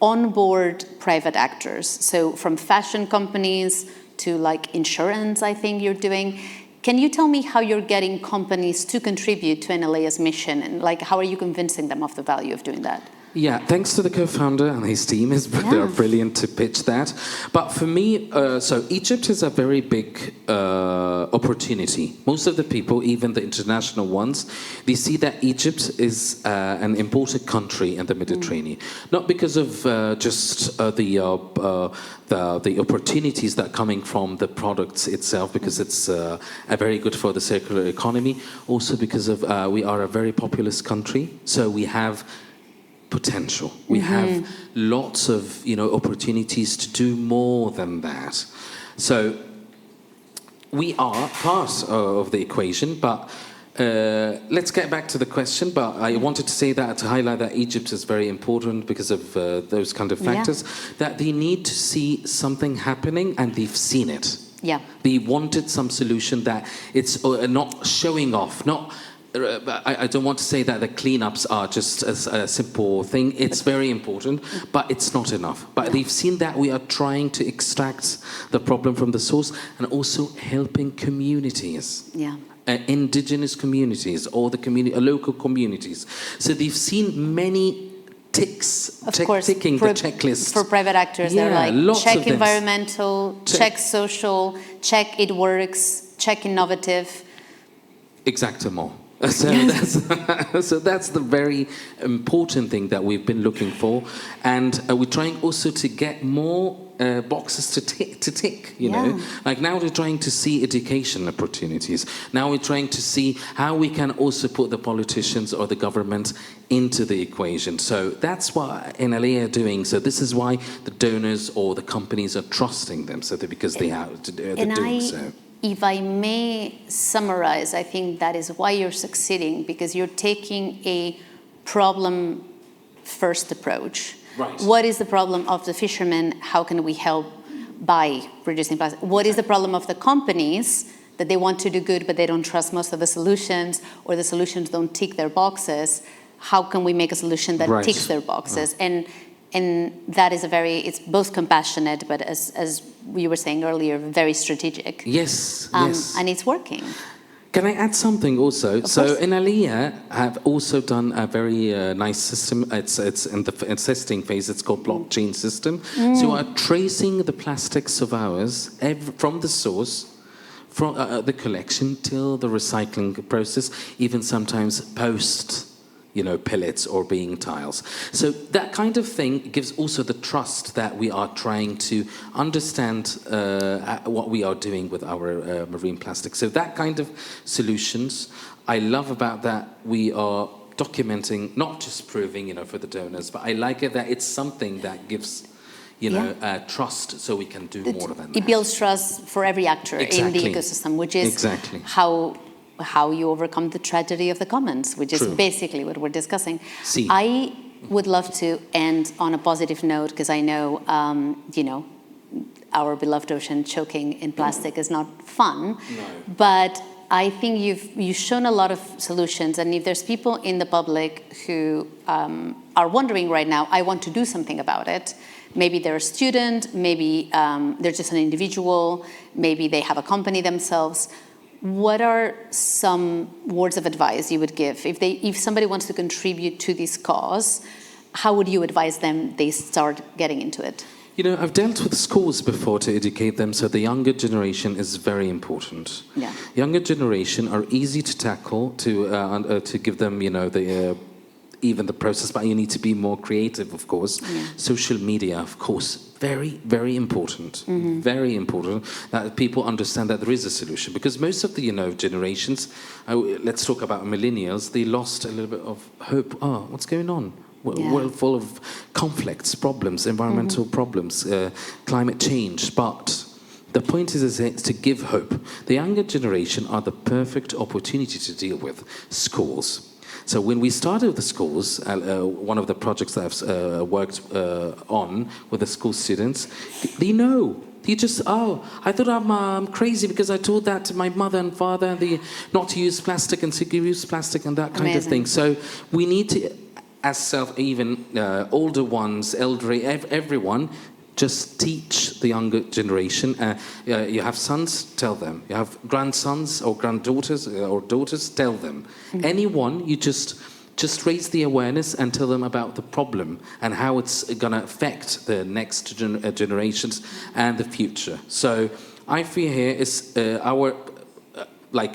onboard private actors. So from fashion companies to like insurance, I think you're doing. Can you tell me how you're getting companies to contribute to NLA's mission, and like how are you convincing them of the value of doing that? Yeah, thanks to the co-founder and his team. They're brilliant to pitch that. But for me, so Egypt is a very big opportunity. Most of the people, even the international ones, they see that Egypt is an important country in the Mediterranean. Not because of just the opportunities that are coming from the products itself, because it's very good for the circular economy. Also because of we are a very populous country, so we have potential. We have lots of opportunities to do more than that. So we are part of the equation, but let's get back to the question. But I wanted to say that to highlight that Egypt is very important because of those kind of factors, that they need to see something happening, and they've seen it. Yeah. They wanted some solution that it's not showing off, not... I don't want to say that the cleanups are just a simple thing. It's very important, but it's not enough. But they've seen that we are trying to extract the problem from the source, and also helping communities. Yeah. Indigenous communities or the local communities. So they've seen many ticking the checklist. For private actors, they're like, lots check of things. environmental, check social, check it works, check innovative. Exactement. So that's the very important thing that we've been looking for, and we're trying also to get more boxes to tick, you know. Like now we're trying to see education opportunities. Now we're trying to see how we can also put the politicians or the government into the equation. So that's what NLA are doing. So this is why the donors or the companies are trusting them, because they are doing so. If I may summarize, I think that is why you're succeeding, because you're taking a problem-first approach. Right. What is the problem of the fishermen? How can we help by reducing plastic? What is the problem of the companies, that they want to do good but they don't trust most of the solutions, or the solutions don't tick their boxes? How can we make a solution that ticks their boxes? Right. And that is it's both compassionate, but as we were saying earlier, very strategic. Yes. And it's working. Can I add something also? Of So course. in Aliyah have also done a very nice system. It's in the testing phase. It's called blockchain system. So we are tracing the plastics of ours from the source, from the collection till the recycling process, even sometimes post, pellets or being tiles. So that kind of thing gives also the trust that we are trying to understand what we are doing with our marine plastic. So that kind of solutions, I love about that we are documenting, not just proving, for the donors, but I like it that it's something that gives, trust, so we can do more than that. It builds trust for every actor in the ecosystem, which is how you overcome the tragedy of the commons, which is basically what we're discussing. I would love to end on a positive note, because I know, our beloved ocean choking in plastic is not fun. No. But I think you've shown a lot of solutions, and if there's people in the public who are wondering right now, I want to do something about it. Maybe they're a student, maybe they're just an individual, maybe they have a company themselves. What are some words of advice you would give? If somebody wants to contribute to this cause, how would you advise them they start getting into it? I've dealt with schools before to educate them, so the younger generation is very important. Yeah. Younger generation are easy to tackle, to give them, even the process, but you need to be more creative, of course. Yeah. Social media, of course, very, very important. Very important that people understand that there is a solution, because most of the, generations, let's talk about millennials, they lost a little bit of hope. Oh, what's going on? World full of conflicts, problems, environmental problems, climate change, but the point is to give hope. The younger generation are the perfect opportunity to deal with schools. So when we started with the schools, one of the projects that I've worked on with the school students, they know. They just, I thought I'm crazy because I told that to my mother and father, not to use plastic and to use plastic and that kind of thing. So we need to, as even older ones, elderly, everyone, just teach the younger generation. You have sons, tell them. You have grandsons or granddaughters or daughters, tell them. Anyone, you just raise the awareness and tell them about the problem and how it's going to affect the next generations and the future. So I feel here is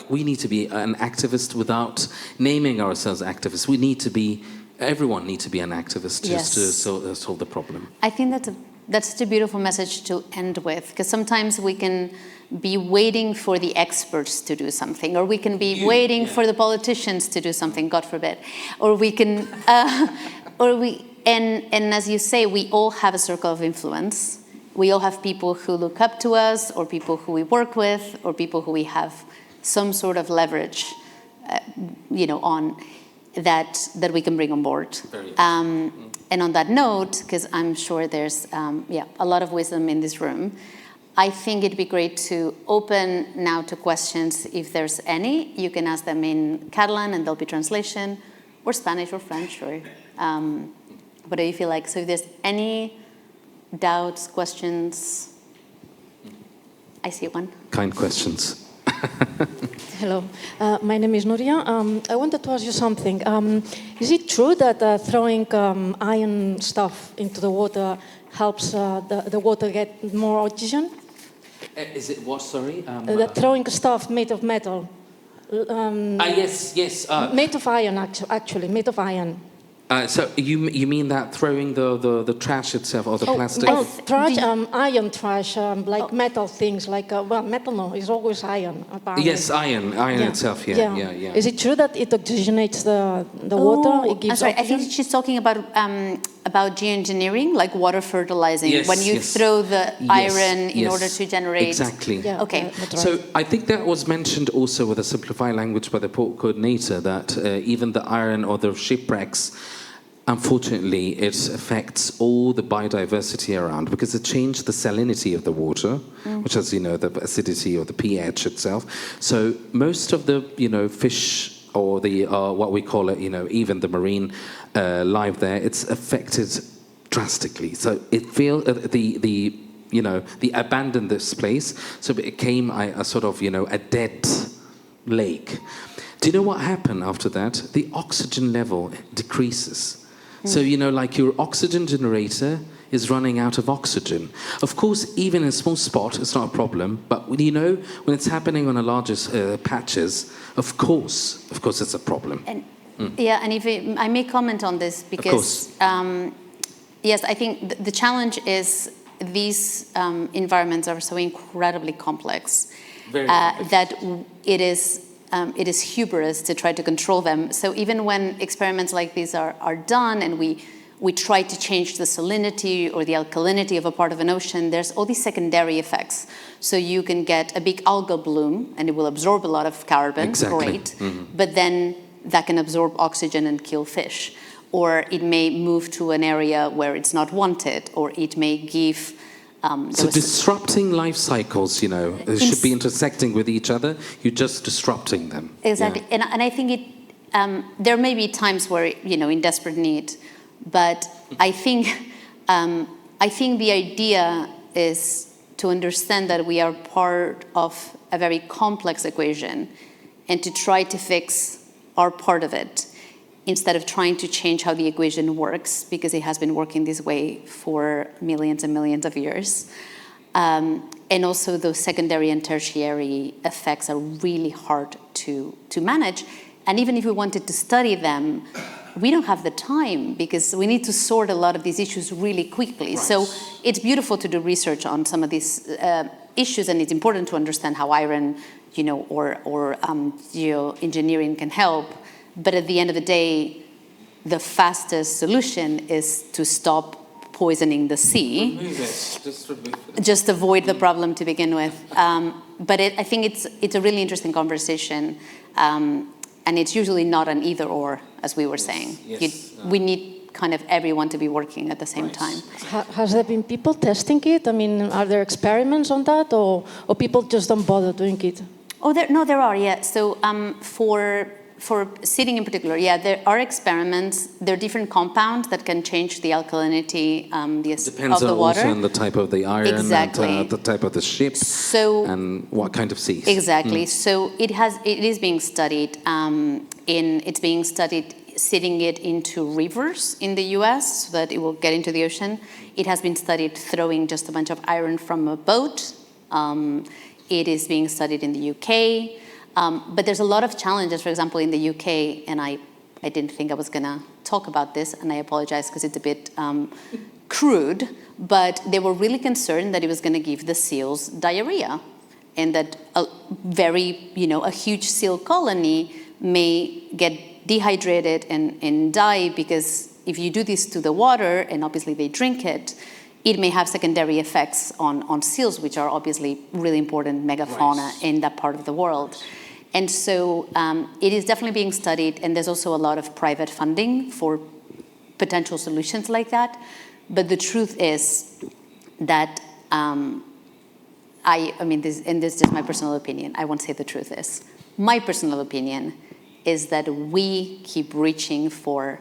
we need to be an activist without naming ourselves activists. Everyone needs to be an activist just to solve the problem. I think that's such a beautiful message to end with, because sometimes we can be waiting for the experts to do something, or we can be waiting for the politicians to do something, God forbid, or we can, and as you say, we all have a circle of influence. We all have people who look up to us, or people who we work with, or people who we have some sort of leverage, on that we can bring on board. And on that note, because I'm sure there's a lot of wisdom in this room, I think it'd be great to open now to questions. If there's any, you can ask them in Catalan and there'll be translation, or Spanish or French, or whatever you feel like. So if there's any doubts, questions, I see one. Kind questions. Hello, my name is Nuria. I wanted to ask you something. Is it true that throwing iron stuff into the water helps the water get more oxygen? Is it what, sorry? That throwing stuff made of metal. Yes. Made of iron, actually, made of iron. So you mean that throwing the trash itself or the plastic? Trash, iron trash, like metal things, like, metal no, it's always iron. Apparently. Yes, iron itself, yeah. Is it true that it oxygenates the water? It gives I oxygen? think she's talking about geoengineering, like water fertilizing, Yes, when you yes. throw the iron in yes. order to generate... Exactly. Yeah, Okay. that's right. So I think that was mentioned also with a simplified language by the port coordinator, that even the iron or the shipwrecks, unfortunately, it affects all the biodiversity around because it changed the salinity of the water, which is, the acidity or the pH itself. So most of the, fish or the what we call it, even the marine life there, it's affected drastically. So it feels they abandoned this place, so it became a sort of a dead lake. Do you know what happened after that? The oxygen level decreases. So, like your oxygen generator is running out of oxygen. Of course, even in a small spot, it's not a problem. But when it's happening on a larger patches, of course, it's a problem. And, yeah, and if I may comment on this, because, yes, I think the challenge is these environments are so incredibly complex that it is hubris to try to control them. So even when experiments like these are done and we try to change the salinity or the alkalinity of a part of an ocean, there's all these secondary effects. So you can get a big algal bloom and it will absorb a lot of carbon, great, but then that can absorb oxygen and kill fish. Or it may move to an area where it's not wanted, or it may give... so disrupting life cycles, should be intersecting with each other. You're just disrupting them. Exactly. Yeah. And I think there may be times where, in desperate need, but I think the idea is to understand that we are part of a very complex equation and to try to fix our part of it instead of trying to change how the equation works, because it has been working this way for millions and millions of years. And also those secondary and tertiary effects are really hard to manage. And even if we wanted to study them, we don't have the time because we need to sort a lot of these issues really quickly. Right. So it's beautiful to do research on some of these issues, and it's important to understand how iron, or geoengineering can help. But at the end of the day, the fastest solution is to stop poisoning the sea. Remove it. Just remove it. Just avoid the problem to begin with. But I think it's a really interesting conversation. And it's usually not an either or, as we were saying. Yes. We need kind of everyone to be working at the same time. Has there been people testing it? I mean, are there experiments on that, or people just don't bother doing it? Oh, there are, yeah. So for seeding in particular, there are experiments. There are different compounds that can change the alkalinity Depends of the water. also on the type of the iron, Exactly. and the type of the ship, and what kind of seas. Exactly. So it is being studied. It's being studied seeding it into rivers in the US so that it will get into the ocean. It has been studied throwing just a bunch of iron from a boat. It is being studied in the UK. But there's a lot of challenges, for example, in the UK, and I didn't think I was going to talk about this, and I apologize because it's a bit crude, but they were really concerned that it was going to give the seals diarrhea, and that a huge seal colony may get dehydrated and die, because if you do this to the water, and obviously they drink it, it may have secondary effects on seals, which are obviously really important megafauna in that part of the world. And so it is definitely being studied, and there's also a lot of private funding for potential solutions like that. But the truth is that, this is just my personal opinion. I won't say the truth is. My personal opinion is that we keep reaching for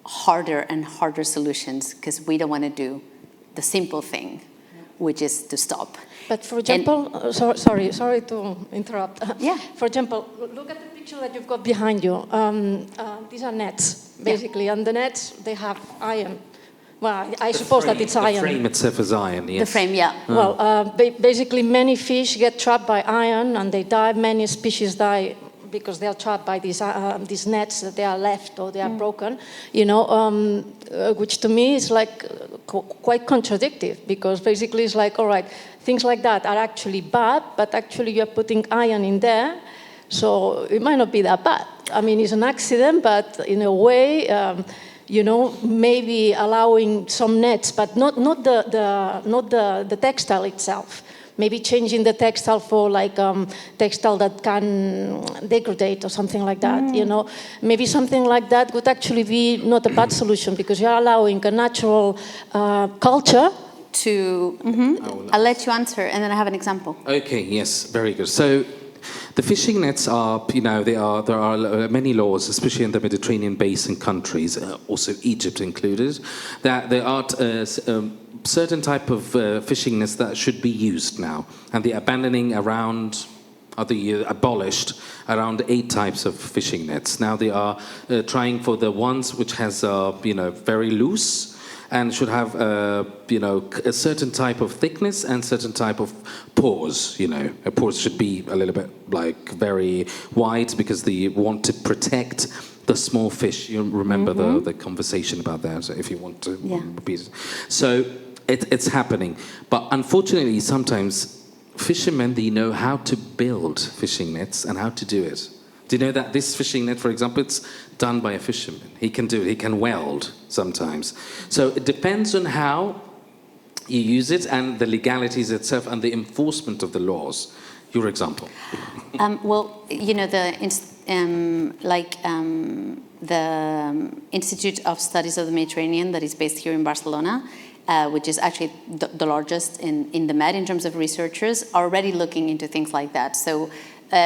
harder and harder solutions because we don't want to do the simple thing, which is to stop. But for example, sorry to interrupt. Yeah. For example, look at the picture that you've got behind you. These are nets, basically, and the nets, they have iron. Well, I suppose that it's iron. The frame itself is iron, yes. The frame, yeah. Well, basically many fish get trapped by iron and they die. Many species die because they are trapped by these nets that they are left or they are broken, which to me is like quite contradictory, because basically it's like, all right, things like that are actually bad, but actually you're putting iron in there, so it might not be that bad. I mean, it's an accident, but in a way, maybe allowing some nets, but not the textile itself. Maybe changing the textile for like textile that can degrade or something like that. Maybe something like that would actually be not a bad solution, because you're allowing a natural culture to. I'll let you answer, and then I have an example. Okay. Yes. Very good. So. The fishing nets are, there are many laws, especially in the Mediterranean basin countries, also Egypt included, that there are certain type of fishing nets that should be used now, and they're abolished around 8 types of fishing nets. Now they are trying for the ones which has, very loose, and should have, a certain type of thickness and certain type of pores. A pores should be a little bit like very wide, because they want to protect the small fish. You remember the conversation about that, if you want to repeat it. So it's happening. But unfortunately, sometimes fishermen, they know how to build fishing nets and how to do it. Do you know that this fishing net, for example, it's done by a fisherman? He can do it. He can weld sometimes. So it depends on how you use it and the legalities itself and the enforcement of the laws. Your example. The Institute of Studies of the Mediterranean, that is based here in Barcelona, which is actually the largest in the Med in terms of researchers, are already looking into things like that. So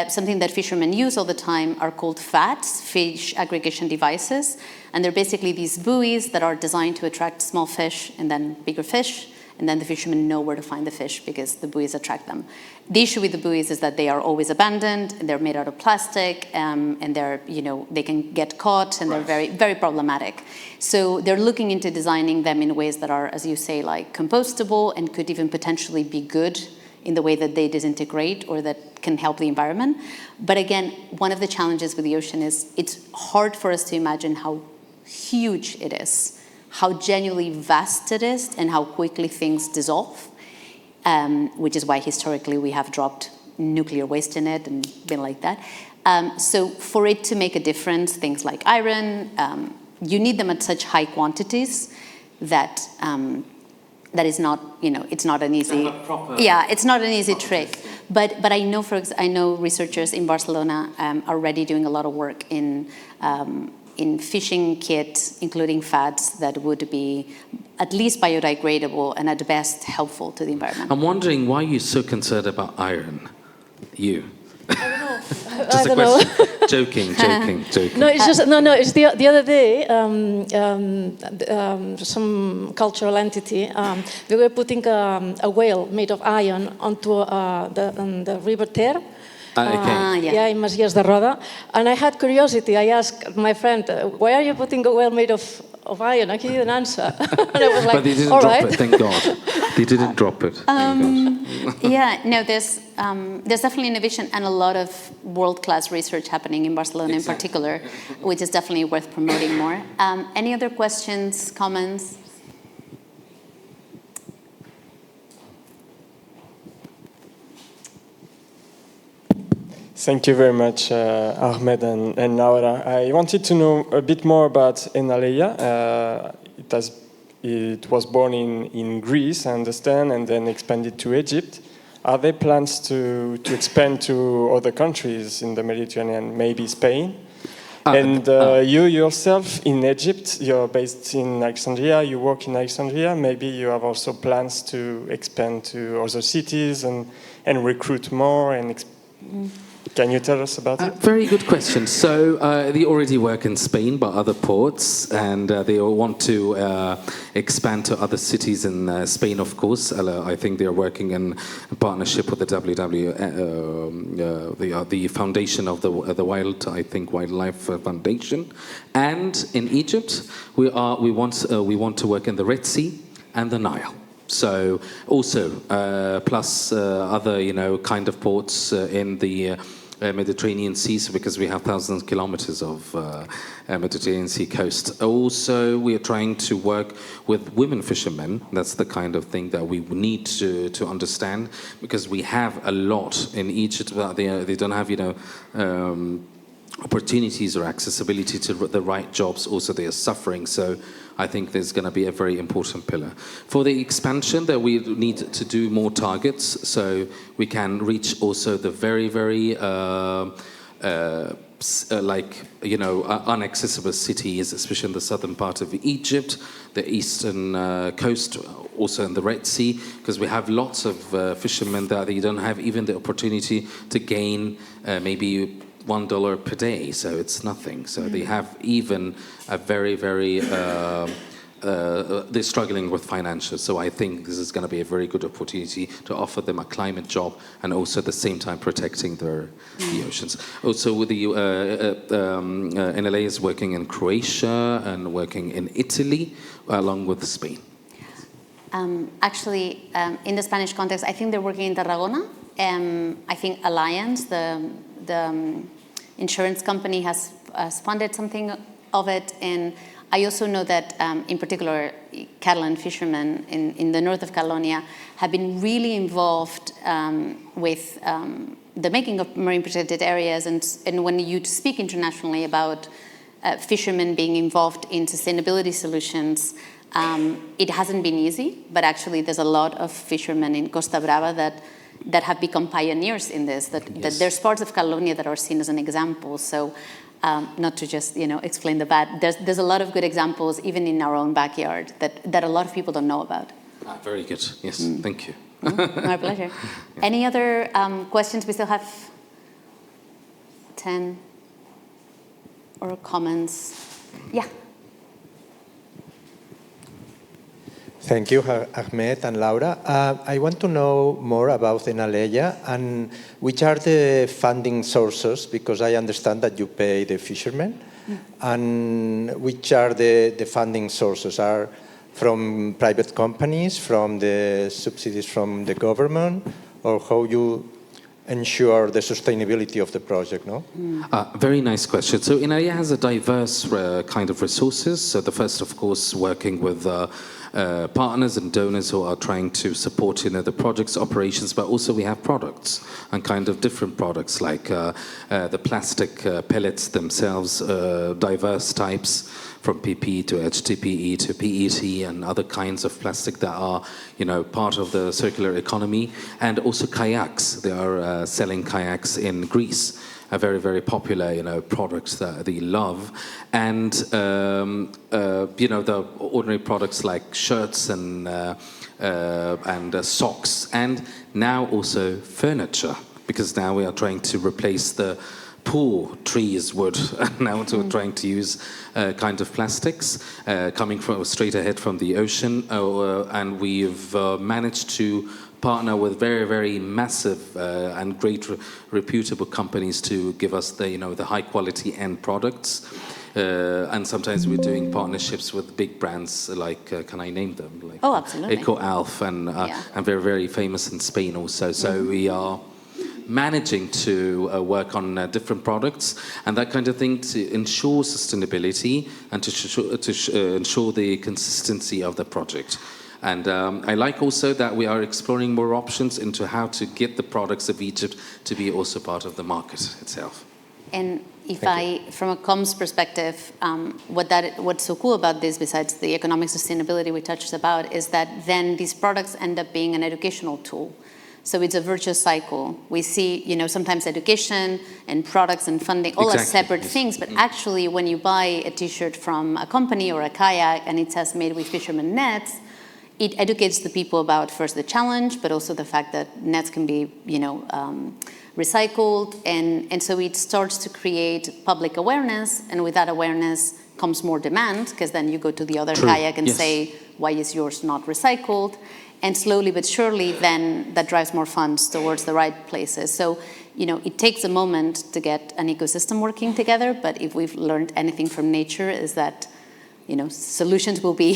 something that fishermen use all the time are called FADs, fish aggregation devices. And they're basically these buoys that are designed to attract small fish and then bigger fish. And then the fishermen know where to find the fish because the buoys attract them. The issue with the buoys is that they are always abandoned, and they're made out of plastic, and they're, they can get caught, and they're very, very problematic. So they're looking into designing them in ways that are, as you say, like compostable and could even potentially be good in the way that they disintegrate or that can help the environment. But again, one of the challenges with the ocean is it's hard for us to imagine how huge it is, how genuinely vast it is, and how quickly things dissolve, which is why historically we have dropped nuclear waste in it and been like that. So for it to make a difference, things like iron, you need them at such high quantities that that is not, it's not an easy, it's not an easy trick. But I know, I know researchers in Barcelona are already doing a lot of work in fishing kits, including FADs that would be at least biodegradable and at best helpful to the environment. I'm wondering why you're so concerned about iron. You. I don't know. Just a question. Joking. No, it's just It's the other day. Some cultural entity. They were putting a whale made of iron onto the river Ter. In Masies de Roda. And I had curiosity. I asked my friend, "Why are you putting a whale made of iron?" I didn't answer. And I was like, but they didn't drop it. Thank God. They didn't drop it. There's definitely innovation and a lot of world-class research happening in Barcelona in particular, which is definitely worth promoting more. Any other questions, comments? Thank you very much, Ahmed and Laura. I wanted to know a bit more about Enaleia. It was born in Greece, I understand, and then expanded to Egypt. Are there plans to expand to other countries in the Mediterranean, maybe Spain? You yourself in Egypt, you're based in Alexandria, you work in Alexandria, maybe you have also plans to expand to other cities and recruit more and Can you tell us about it? Very good question. So they already work in Spain by other ports, and they want to expand to other cities in Spain, of course. I think they are working in partnership with the the foundation of the Wildlife Foundation, and in Egypt we want to work in the Red Sea and the Nile. So also plus other kind of ports in the Mediterranean Sea, because we have thousands of kilometers of Mediterranean Sea coast. Also, we are trying to work with women fishermen. That's the kind of thing that we need to understand, because we have a lot in Egypt, but they don't have opportunities or accessibility to the right jobs. Also, they are suffering. So I think there's going to be a very important pillar. For the expansion, that we need to do more targets, so we can reach also the very, very inaccessible cities, especially in the southern part of Egypt, the eastern coast, also in the Red Sea, because we have lots of fishermen that they don't have even the opportunity to gain maybe $1 per day, so it's nothing. So they have even a very, very, they're struggling with financials. So I think this is going to be a very good opportunity to offer them a climate job and also at the same time protecting the oceans. Also, with the NLA is working in Croatia and working in Italy, along with Spain. Actually, in the Spanish context, I think they're working in Tarragona. I think Alliance, the insurance company, has funded something of it, and I also know that, in particular, Catalan fishermen in the north of Catalonia have been really involved with the making of marine protected areas, and when you speak internationally about fishermen being involved in sustainability solutions, it hasn't been easy, but actually there's a lot of fishermen in Costa Brava that have become pioneers in this, that there's parts of Catalonia that are seen as an example. So not to just explain the bad, there's a lot of good examples even in our own backyard that a lot of people don't know about. Very good, yes, thank you. My pleasure. Any other questions? We still have 10 or comments. Yeah. Thank you, Ahmed and Laura. I want to know more about Enaleia and which are the funding sources, because I understand that you pay the fishermen, and which are the funding sources? Are from private companies, from the subsidies from the government, or how you ensure the sustainability of the project, no? Very nice question. So Enaleia has a diverse kind of resources. So the first, of course, working with partners and donors who are trying to support the project's operations, but also we have products and kind of different products like the plastic pellets themselves, diverse types, from PP to HDPE to PET and other kinds of plastic that are, part of the circular economy, and also kayaks. They are selling kayaks in Greece, a very, very popular, product that they love, and the ordinary products like shirts and socks, and now also furniture, because now we are trying to replace the poor trees wood, and now we're trying to use kind of plastics coming from straight ahead from the ocean, and we've managed to partner with very, very massive and great reputable companies to give us the high quality end products. And sometimes we're doing partnerships with big brands like, can I name them? Like, absolutely. EcoAlf and very, very famous in Spain also. So we are managing to work on different products and that kind of thing to ensure sustainability and to ensure the consistency of the project. And I like also that we are exploring more options into how to get the products of Egypt to be also part of the market itself. And from a comms perspective, what's so cool about this, besides the economic sustainability we touched about, is that then these products end up being an educational tool. So it's a virtuous cycle. We see, sometimes education and products and funding all are separate things, but actually when you buy a t-shirt from a company or a kayak and it says made with fisherman nets, it educates the people about first the challenge, but also the fact that nets can be, recycled, and so it starts to create public awareness, and with that awareness comes more demand, because then you go to the other kayak and say, why is yours not recycled? And slowly but surely, then that drives more funds towards the right places. So, it takes a moment to get an ecosystem working together, but if we've learned anything from nature is that, solutions will be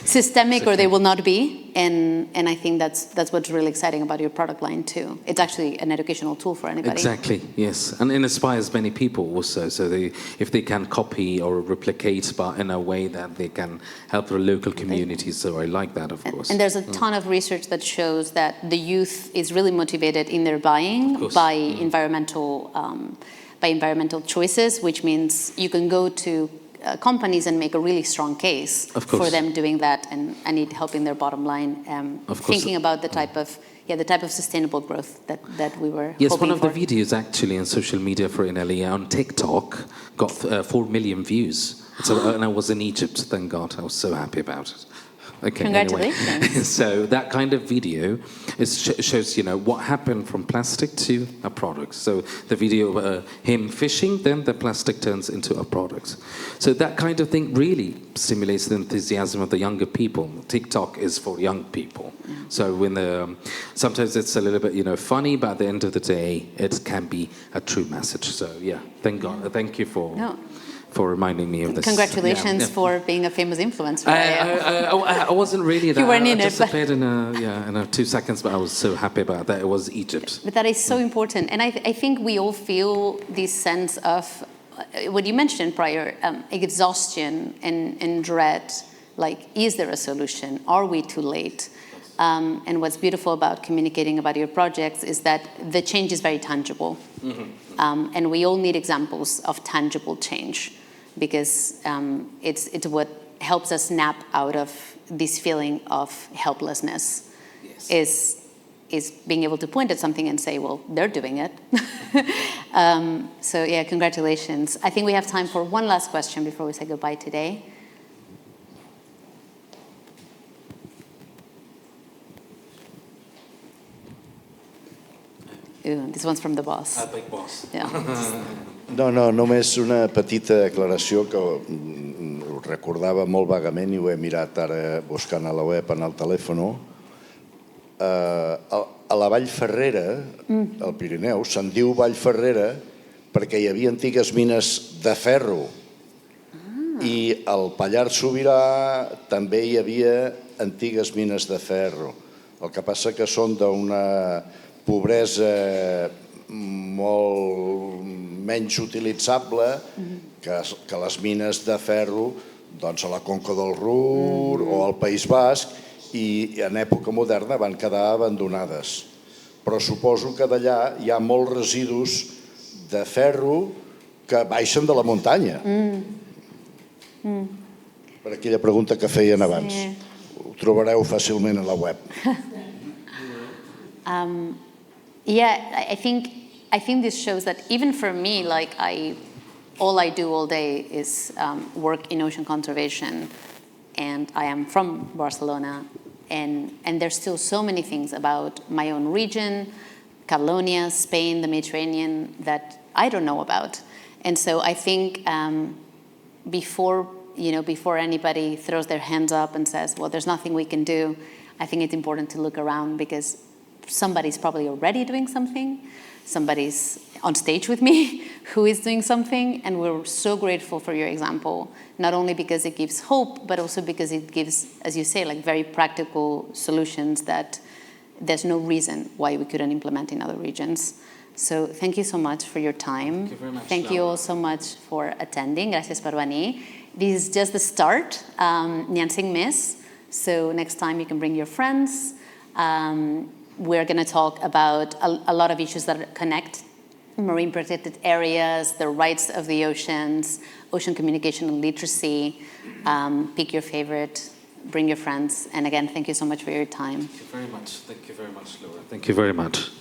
systemic or they will not be. And I think that's what's really exciting about your product line too. It's actually an educational tool for anybody. Exactly, yes. And it inspires many people also. So if they can copy or replicate, but in a way that they can help their local communities. So I like that, of course. And there's a ton of research that shows that the youth is really motivated in their buying by environmental choices, which means you can go to companies and make a really strong case for them doing that and it helping their bottom line, thinking about the type of sustainable growth that we were hoping for. One of the videos actually on social media for Inelia on TikTok got 4 million views. And I was in Egypt, thank God. I was so happy about it. Okay, congratulations. Anyway. So that kind of video shows, what happened from plastic to a product. So the video, him fishing, then the plastic turns into a product. So that kind of thing really stimulates the enthusiasm of the younger people. TikTok is for young people. So sometimes it's a little bit, funny, but at the end of the day, it can be a true message. So yeah, thank God. Thank you for reminding me of this. Congratulations for being a famous influencer. I wasn't really that. You weren't in I just appeared in a 2 seconds, but I was so happy about that. It was Egypt. But that is so important. And I think we all feel this sense of, what you mentioned prior, exhaustion and dread. Like, is there a solution? Are we too late? And what's beautiful about communicating about your projects is that the change is very tangible. And we all need examples of tangible change, because it's what helps us snap out of this feeling of helplessness. Is being able to point at something and say, well, they're doing it. So yeah, congratulations. I think we have time for one last question before we say goodbye today. This one's from the boss. Big boss. Yeah. No, només una petita aclaració que ho recordava molt vagament i ho he mirat ara buscant a la web en el telèfon. A la Vall Ferrera, al Pirineu, se'n diu Vall Ferrera perquè hi havia antigues mines de ferro. I al Pallars Sobirà també hi havia antigues mines de ferro. El que passa que són d'una pobresa molt menys utilitzable que les mines de ferro a la Conca del Ruhr o al País Basc, i en època moderna van quedar abandonades. Però suposo que d'allà hi ha molts residus de ferro que baixen de la muntanya. Per aquella pregunta que feien abans. Ho trobareu fàcilment a la web. Yeah, I think this shows that even for me, like all I do all day is work in ocean conservation, and I am from Barcelona, and there's still so many things about my own region, Catalonia, Spain, the Mediterranean, that I don't know about. And so I think before anybody throws their hands up and says, well, there's nothing we can do, I think it's important to look around, because somebody's probably already doing something. Somebody's on stage with me who is doing something, and we're so grateful for your example, not only because it gives hope, but also because it gives, as you say, like very practical solutions that there's no reason why we couldn't implement in other regions. So thank you so much for your time. Thank you very much. Thank you all so much for attending. Gràcies per venir. This is just the start. N'hi ha 5 més, so next time you can bring your friends. We're going to talk about a lot of issues that connect marine protected areas, the rights of the oceans, ocean communication and literacy. Pick your favorite, bring your friends. And again, thank you so much for your time. Thank you very much. Thank you very much, Laura. Thank you very much.